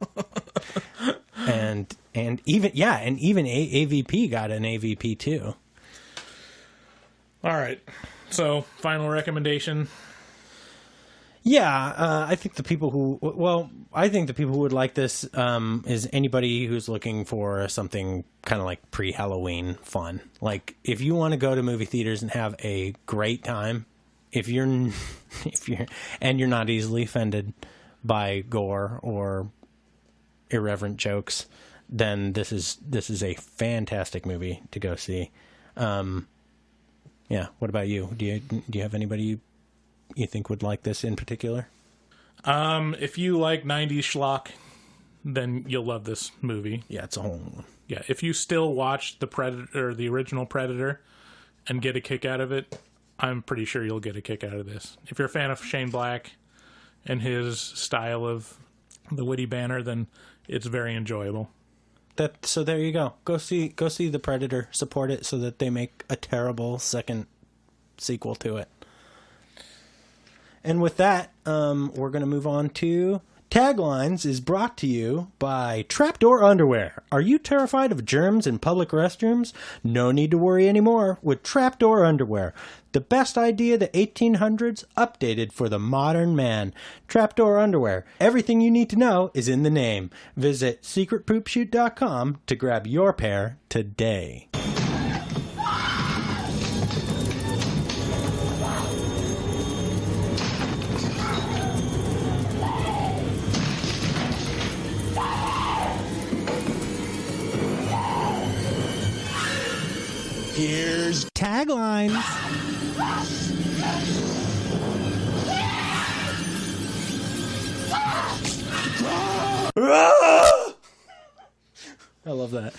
and even AVP got an AVP too. All right. So, final recommendation. Yeah, I think the people who would like this is anybody who's looking for something kind of like pre-Halloween fun. Like, if you want to go to movie theaters and have a great time, if you're not easily offended by gore or irreverent jokes, then this is a fantastic movie to go see. Yeah. What about you? Do you have anybody you think would like this in particular? If you like 90s schlock, then you'll love this movie. Yeah, it's a whole one. Yeah, if you still watch the Predator, the original Predator, and get a kick out of it, I'm pretty sure you'll get a kick out of this. If you're a fan of Shane Black and his style of the witty banner, then it's very enjoyable. So there you go. Go see the Predator. Support it so that they make a terrible second sequel to it. And with that, we're going to move on to Taglines is brought to you by Trapdoor Underwear. Are you terrified of germs in public restrooms? No need to worry anymore with Trapdoor Underwear. The best idea of the 1800s updated for the modern man. Trapdoor Underwear. Everything you need to know is in the name. Visit secretpoopshoot.com to grab your pair today. Here's Taglines. I love that.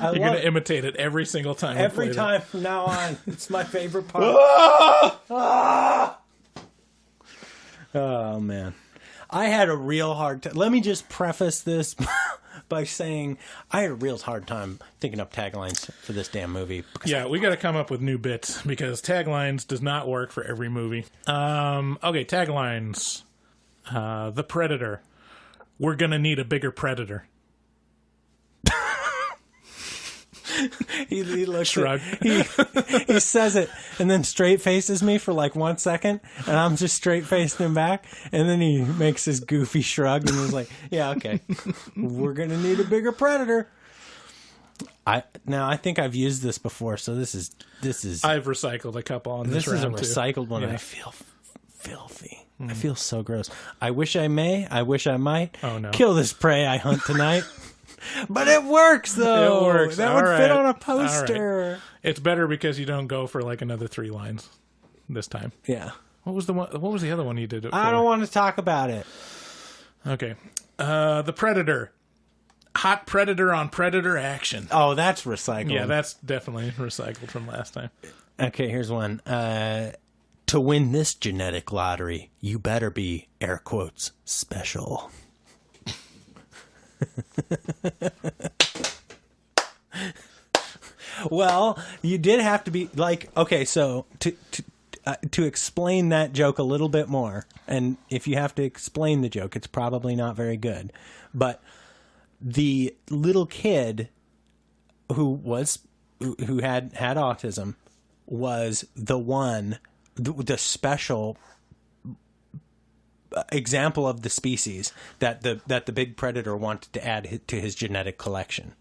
You're going to imitate it every single time. Every time from now on. It's my favorite part. Oh, man. I had a real hard time. Let me just preface this by saying I had a real hard time thinking up taglines for this damn movie. Yeah, we got to come up with new bits because taglines does not work for every movie. Okay, taglines. The Predator. We're going to need a bigger Predator. He looks Shrug. He says it and then straight faces me for like 1 second, and I'm just straight facing him back, and then he makes his goofy shrug and he's like, "Yeah, okay, we're gonna need a bigger Predator." I think I've used this before, so this is. I've recycled a couple on this round. This is a recycled one, and I feel filthy. I feel so gross. I wish I may. I wish I might. Oh no! Kill this prey I hunt tonight. But it works, though. It works. That would fit on a poster. Right. It's better because you don't go for like another 3 lines this time. Yeah. What was the other one you did it for? I don't want to talk about it. Okay. The Predator. Hot Predator on Predator action. Oh, that's recycled. Yeah, that's definitely recycled from last time. Okay, here's one. To win this genetic lottery, you better be, air quotes, special. Well, you did have to be like, okay, so to explain that joke a little bit more, and if you have to explain the joke, it's probably not very good. But the little kid who had autism was the special example of the species that the big predator wanted to add to his genetic collection.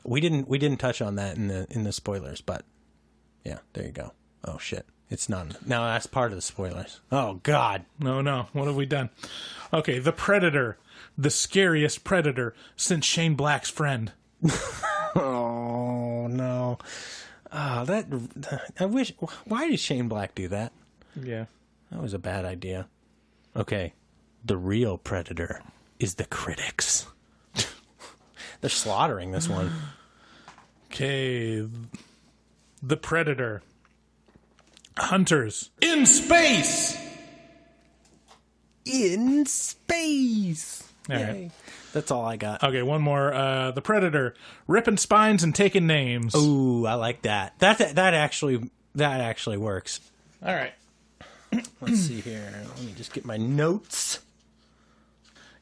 We didn't touch on that in the spoilers, but yeah, there you go. Oh shit. It's not. Now that's part of the spoilers. Oh God. No. What have we done? Okay, the Predator. The scariest predator since Shane Black's friend. Oh no. I wish. Why did Shane Black do that? Yeah. That was a bad idea. Okay. The real predator is the critics. They're slaughtering this one. Okay. The Predator. Hunters. In space! In space! All right. That's all I got. Okay, one more. The Predator. Ripping spines and taking names. Ooh, I like that. That actually works. All right. Let's see here. Let me just get my notes.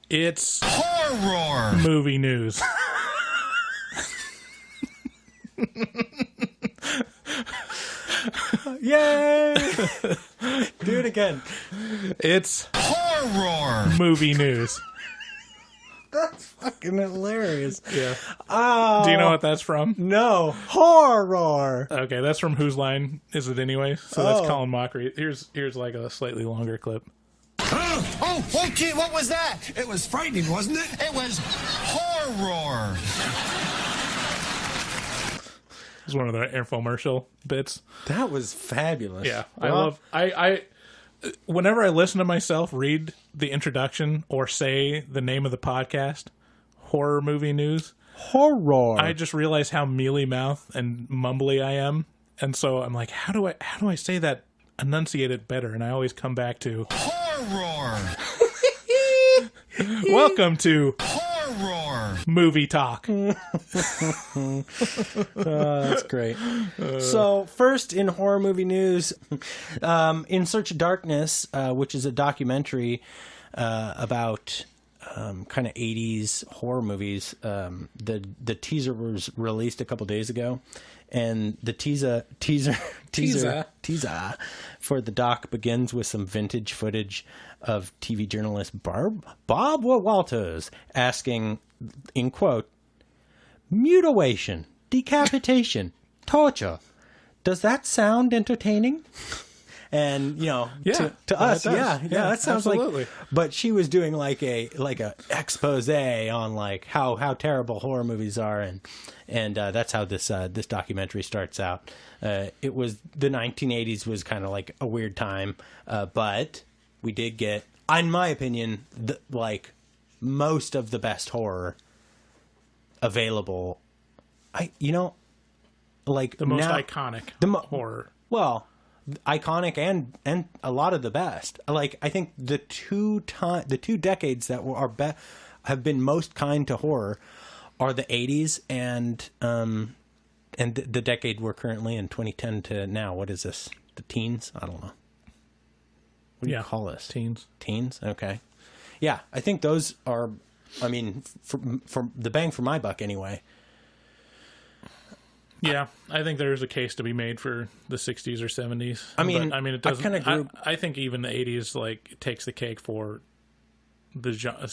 It's Horror movie news. Yay! Do it again. It's horror movie news. That's fucking hilarious. Yeah. Oh. Do you know what that's from? No. Horror. Okay, that's from Whose Line Is It Anyway? So that's Colin Mockery. Here's like a slightly longer clip. Oh, gee, what was that? It was frightening, wasn't it? It was horror. It's one of the infomercial bits. That was fabulous. Yeah, I whenever I listen to myself read the introduction or say the name of the podcast, Horror Movie News, Horror. I just realize how mealy mouthed and mumbly I am, and so I'm like, how do I say that, enunciate it better? And I always come back to Horror. welcome to Horror. Movie Talk. That's great. So first in horror movie news, In Search of Darkness, which is a documentary about kind of 80s horror movies. The teaser was released a couple days ago, and the teaser for the doc begins with some vintage footage of TV journalist Bob Walters asking, in quote, mutilation, decapitation, torture. Does that sound entertaining? And to us, that sounds absolutely. like. But she was doing like a expose on like how terrible horror movies are, and that's how this documentary starts out. It was the 1980s was kind of like a weird time, but we did get, in my opinion, most of the best horror available. The most iconic horror. Well, iconic and a lot of the best. Like, I think the two decades that have been most kind to horror are the 80s and the decade we're currently in, 2010 to now. What is this? The teens? I don't know. What do you call this? Teens. Teens? Okay. Yeah, I think those are, I mean, for the bang for my buck anyway. Yeah, I think there's a case to be made for the 60s or 70s. It doesn't. I kind of I think even the 80s takes the cake for the genre.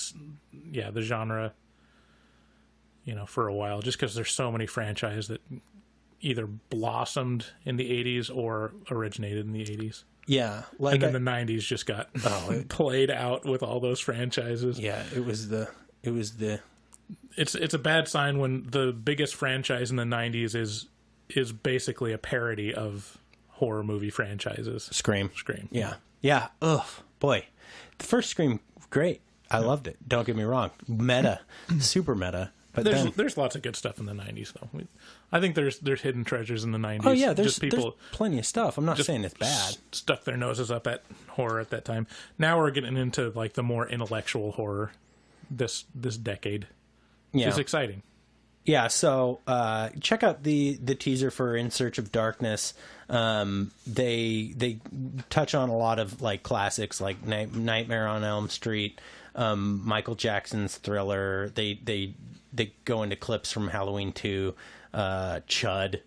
For a while, just because there's so many franchises that either blossomed in the 80s or originated in the 80s. Yeah, and then the 90s just got played out with all those franchises. Yeah, it was the. It's a bad sign when the biggest franchise in the 90s is basically a parody of horror movie franchises. Scream. Yeah. Yeah. Ugh. Boy. The first Scream, great. I loved it. Don't get me wrong. Meta. Super meta. But there's lots of good stuff in the 90s, though. I think there's hidden treasures in the 90s. Oh, yeah. There's plenty of stuff. I'm not saying it's bad. Stuck their noses up at horror at that time. Now we're getting into the more intellectual horror this decade. which is exciting. Yeah, so check out the teaser for In Search of Darkness. They touch on a lot of like classics like Nightmare on Elm Street, Michael Jackson's Thriller. They go into clips from Halloween 2, Chud.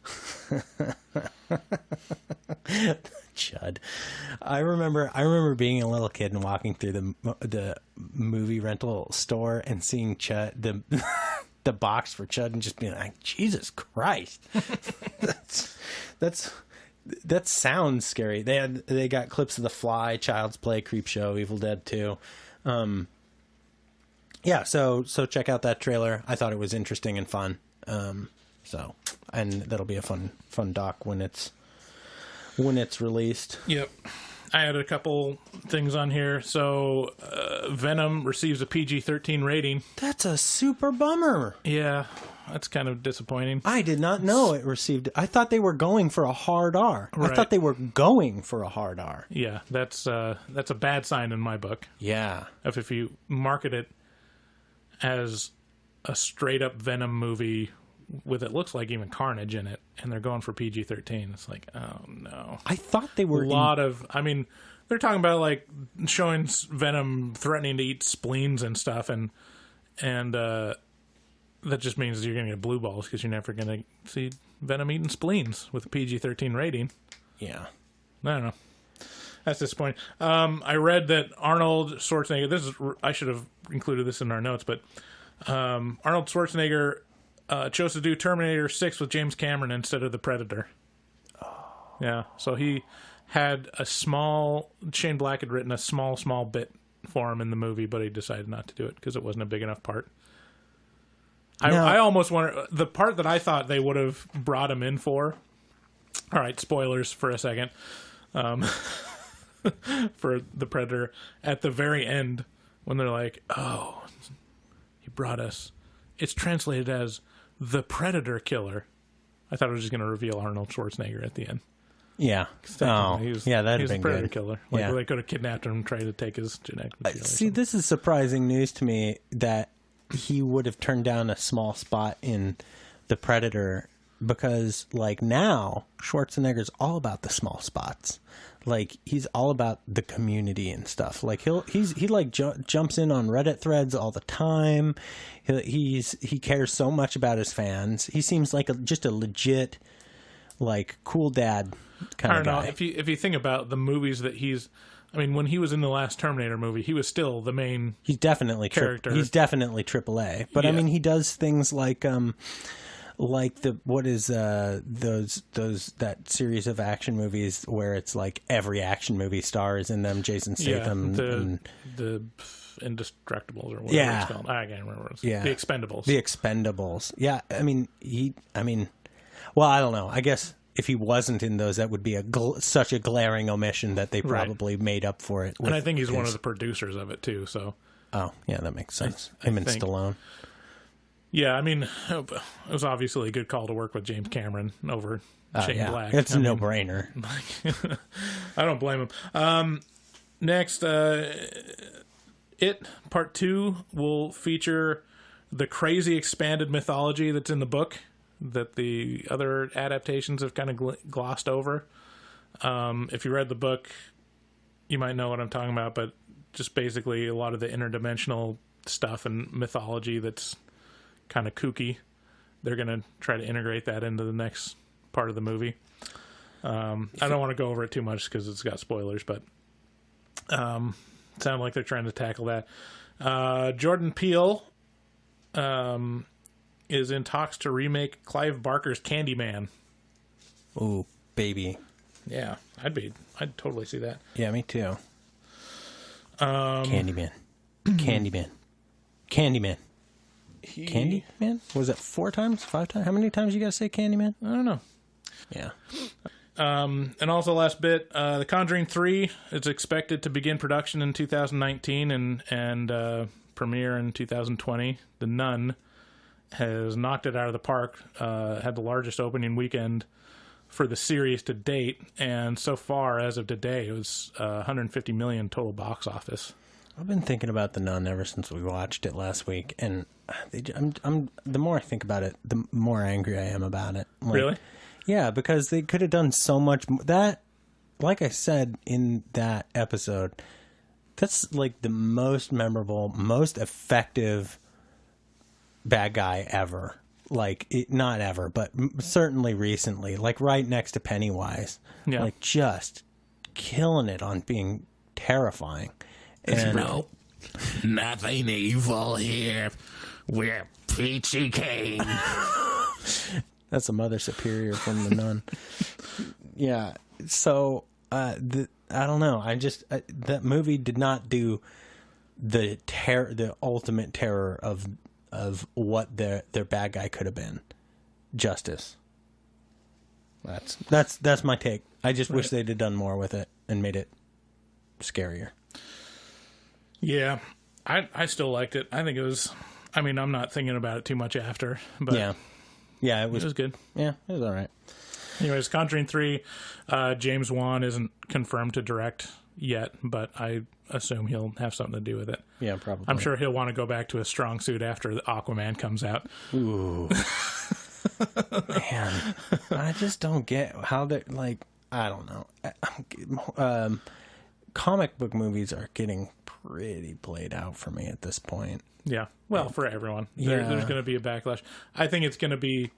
Chud. I remember being a little kid and walking through the movie rental store and seeing Chud, the box for Chud, and just being like, Jesus Christ. That sounds scary. They got clips of The Fly, Child's Play, Creepshow, Evil Dead 2. Yeah, so check out that trailer. I thought it was interesting and fun. And that'll be a fun doc when it's released. Yep. I had a couple things on here. So, Venom receives a PG-13 rating. That's a super bummer. Yeah, that's kind of disappointing. I did not know it received. I thought they were going for a hard R. Right. I thought they were going for a hard R. Yeah, that's a bad sign in my book. Yeah. If you market it as a straight-up Venom movie with it looks like even carnage in it, and they're going for PG-13. It's like, oh no. I thought they were I mean, they're talking about like showing Venom threatening to eat spleens and stuff, and that just means you're going to get blue balls because you're never going to see Venom eating spleens with a PG-13 rating. Yeah. I don't know. That's disappointing. I read that Arnold Schwarzenegger. I should have included this in our notes, but Arnold Schwarzenegger chose to do Terminator 6 with James Cameron instead of The Predator. Oh. Yeah, so he had Shane Black had written a small bit for him in the movie, but he decided not to do it because it wasn't a big enough part. I almost wonder, the part that I thought they would have brought him in for. All right, spoilers for a second. For The Predator, at the very end, when they're like, oh, he brought us. It's translated as the Predator Killer. I thought it was just going to reveal Arnold Schwarzenegger at the end. Yeah. That'd have been Predator good. Killer. Like, they could have kidnapped him and tried to take his genetic material. See, this is surprising news to me that he would have turned down a small spot in The Predator, because like now Schwarzenegger's all about the small spots. Like, he's all about the community and stuff. Like, he jumps in on Reddit threads all the time. He cares so much about his fans. He seems like just a legit, like, cool dad kind of guy. I don't know. If you think about the movies that when he was in the last Terminator movie, he was still the main. He's definitely character. He's definitely AAA. But yeah. I mean, he does things like that series of action movies where it's like every action movie star is in them. Jason Statham, the Indestructibles or whatever it's called. I can't remember. The Expendables. The Expendables. Yeah, I mean, well, I don't know. I guess if he wasn't in those, that would be such a glaring omission that they probably made up for it. And I think he's one of the producers of it too. So. Oh yeah, that makes sense. Him and Stallone. Yeah, I mean, it was obviously a good call to work with James Cameron over Shane Black. It's a no-brainer. I don't blame him. Next, It Part 2 will feature the crazy expanded mythology that's in the book that the other adaptations have kind of glossed over. If you read the book, you might know what I'm talking about, but just basically a lot of the interdimensional stuff and mythology that's kind of kooky. They're going to try to integrate that into the next part of the movie. I don't want to go over it too much because it's got spoilers, but sound like they're trying to tackle that. Jordan Peele is in talks to remake Clive Barker's Candyman. Ooh, baby. Yeah, I'd totally see that. Yeah, me too. Candyman. Candyman. Candyman? Was it 4 times? 5 times? How many times you guys say Candyman? I don't know. Yeah. And also last bit, The Conjuring 3 is expected to begin production in 2019 and premiere in 2020. The Nun has knocked it out of the park, had the largest opening weekend for the series to date, and so far, as of today, it was $150 million total box office. I've been thinking about The Nun ever since we watched it last week, and the more I think about it, the more angry I am about it. Like, Really? Yeah, because they could have done so much that, like I said in that episode, that's like the most memorable, most effective bad guy ever. Like, not ever, but certainly recently. Like, right next to Pennywise. Yeah. Like, just killing it on being terrifying. And No, nothing evil here. We're Peachy Kane. that's a Mother Superior from The Nun. Yeah. So, I don't know. That movie did not do the ultimate terror of what their bad guy could have been justice. That's my take. I just wish they'd have done more with it and made it scarier. Yeah, I still liked it. I think it was. I mean, I'm not thinking about it too much after, but Yeah, it was good. Yeah, it was all right. Anyways, Conjuring 3, James Wan isn't confirmed to direct yet, but I assume he'll have something to do with it. Yeah, probably. I'm sure he'll want to go back to his strong suit after the Aquaman comes out. Ooh. Man, I just don't get how they're like. I don't know. Comic book movies are getting pretty played out for me at this point. Yeah, well, for everyone. Yeah. There's going to be a backlash. I think it's going to be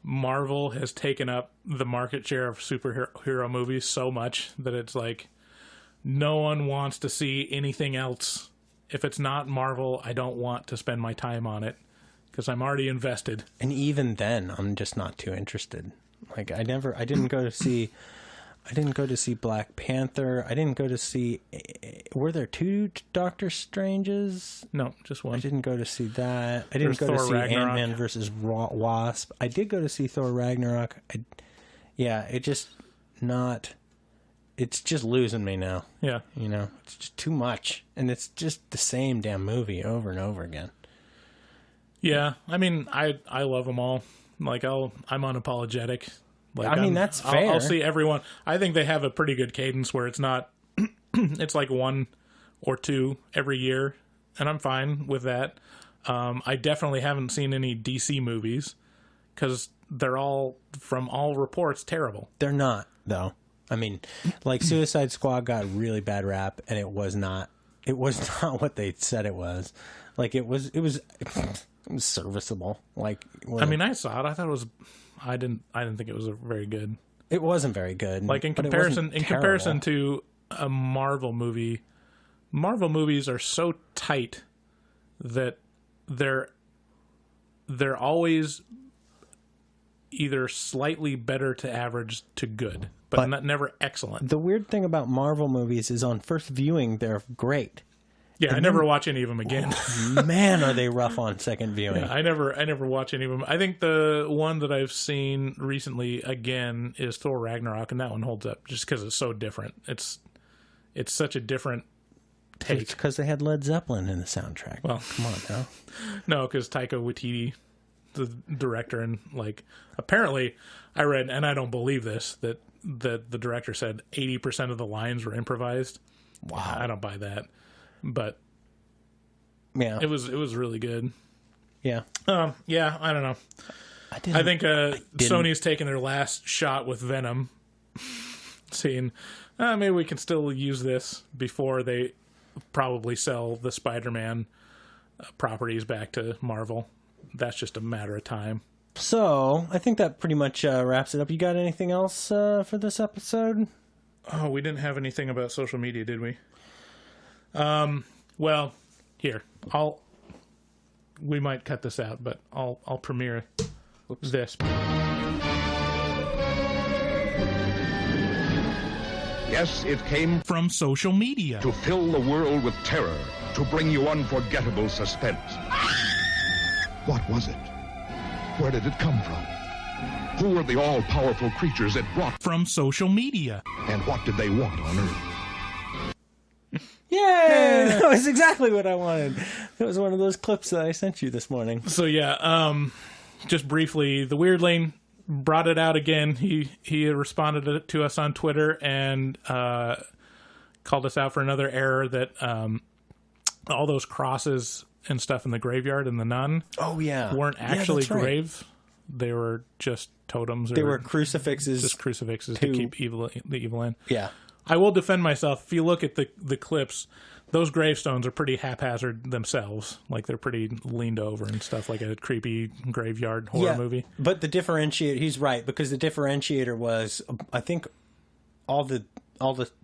Marvel has taken up the market share of superhero movies so much that it's like no one wants to see anything else. If it's not Marvel, I don't want to spend my time on it because I'm already invested. And even then, I'm just not too interested. Like I didn't go to see Black Panther. I didn't go to see. Were there 2 Doctor Stranges? No, just one. I didn't go to see that. I didn't There's go to Thor see Ragnarok. Ant-Man versus Wasp. I did go to see Thor Ragnarok. It's just losing me now. Yeah. You know, it's just too much. And it's just the same damn movie over and over again. Yeah, I mean, I love them all. Like, I'm unapologetic. Like, I mean, that's fair. I'll see everyone. I think they have a pretty good cadence where it's not, it's like 1 or 2 every year, and I'm fine with that. I definitely haven't seen any DC movies because they're all, from all reports, terrible. They're not, though. I mean, like Suicide Squad got a really bad rap, and it was not what they said it was. Like it was serviceable. Like I mean, I saw it. I thought it was. I didn't think it was very good. It wasn't very good. Like in but it wasn't comparison terrible. to a Marvel movie, Marvel movies are so tight that they're always either slightly better to average to good, but never excellent. The weird thing about Marvel movies is on first viewing they're great. Yeah, I never watch any of them again. Man, are they rough on second viewing. Yeah, I never watch any of them. I think the one that I've seen recently again is Thor Ragnarok, and that one holds up just because it's so different. It's such a different take. It's because they had Led Zeppelin in the soundtrack. Well, come on now. No, because Taika Waititi, the director, and like apparently I read, and I don't believe this, that the director said 80% of the lines were improvised. Wow, I don't buy that. But yeah, it was really good. Yeah. Yeah, I don't know. I think Sony's taking their last shot with Venom, seeing maybe we can still use this before they probably sell the Spider-Man properties back to Marvel. That's just a matter of time. So I think that pretty much wraps it up. You got anything else for this episode? Oh, we didn't have anything about social media, did we? Well, here, we might cut this out, but I'll premiere this. Yes, it came From social media. to fill the world with terror, to bring you unforgettable suspense. What was it? Where did it come from? Who were the all-powerful creatures it brought? From social media. And what did they want on Earth? Yay! That was exactly what I wanted. That was one of those clips that I sent you this morning. So yeah, just briefly, the Weirdling brought it out again. He responded to us on Twitter and called us out for another error that all those crosses and stuff in the graveyard and the nun Oh yeah, weren't actually that's right. graves. They were just totems. They or were crucifixes. just crucifixes to keep the evil in. Yeah. I will defend myself. If you look at the clips, those gravestones are pretty haphazard themselves. Like they're pretty leaned over and stuff, like a creepy graveyard horror movie. But the differentiator, he's right, because the differentiator was, I think, all the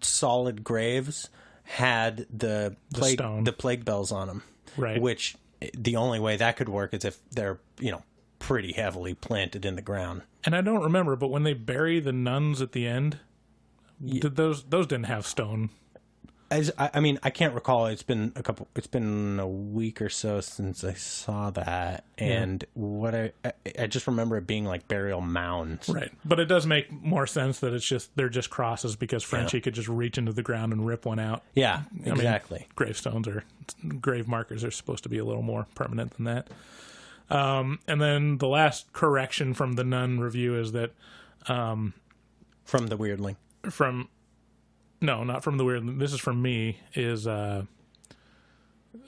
solid graves had the plague bells on them. Right. Which the only way that could work is if they're, pretty heavily planted in the ground. And I don't remember, but when they bury the nuns at the end, did those didn't have stone. I can't recall. It's been a week or so since I saw that, and what I just remember it being like burial mounds. Right, but it does make more sense that they're just crosses because Frenchie could just reach into the ground and rip one out. Yeah, exactly. I mean, gravestones or grave markers are supposed to be a little more permanent than that. And then the last correction from the Nun review is that from the Weirdling. No, not from the Weirdling. This is from me. Is Thaisa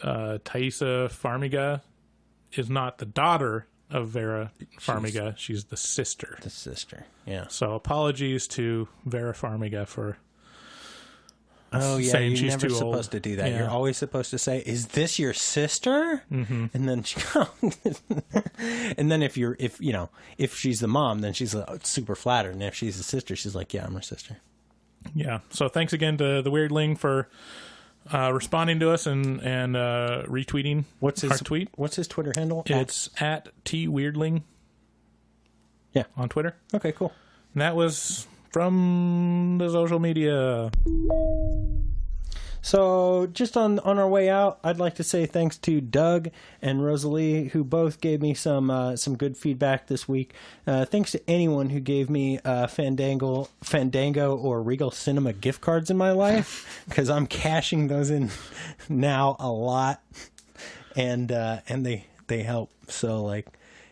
Farmiga is not the daughter of Vera Farmiga. She's the sister. The sister. Yeah. So apologies to Vera Farmiga for. Oh yeah, saying you're she's never too supposed old. to do that. Yeah. You're always supposed to say, "Is this your sister?" Mm-hmm. And then and then if she's the mom, then she's super flattered, and if she's the sister, she's like, "Yeah, I'm her sister." Yeah. So thanks again to the Weirdling for responding to us and retweeting our tweet. What's his Twitter handle? It's at @TWeirdling. Yeah, on Twitter. Okay, cool. And that was from the social media. So just on our way out, I'd like to say thanks to Doug and Rosalie, who both gave me some good feedback this week. Thanks to anyone who gave me Fandango or Regal Cinema gift cards in my life, because I'm cashing those in now a lot, and they help. So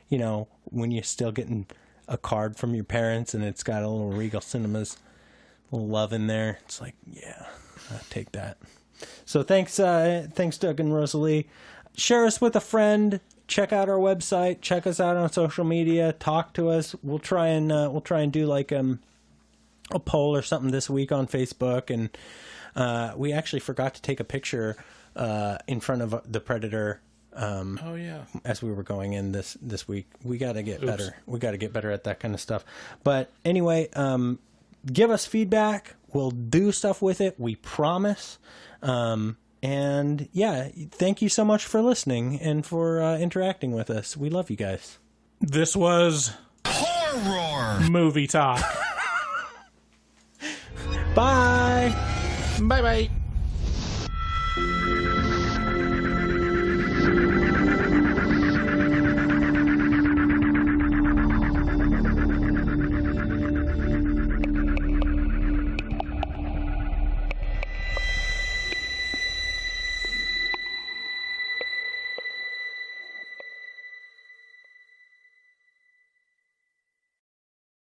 when you're still getting a card from your parents and it's got a little Regal Cinemas little love in there, it's like, yeah, I'll take that. So thanks Doug and Rosalie. Share us with a friend. Check out our website. Check us out on social media. Talk to us. We'll try and do like a poll or something this week on Facebook. And we actually forgot to take a picture in front of the Predator. As we were going in this week, we got to get better. We got to get better at that kind of stuff. But anyway, give us feedback. We'll do stuff with it. We promise. And yeah, thank you so much for listening and for interacting with us. We love you guys. This was Horror Movie Talk. Bye. Bye bye.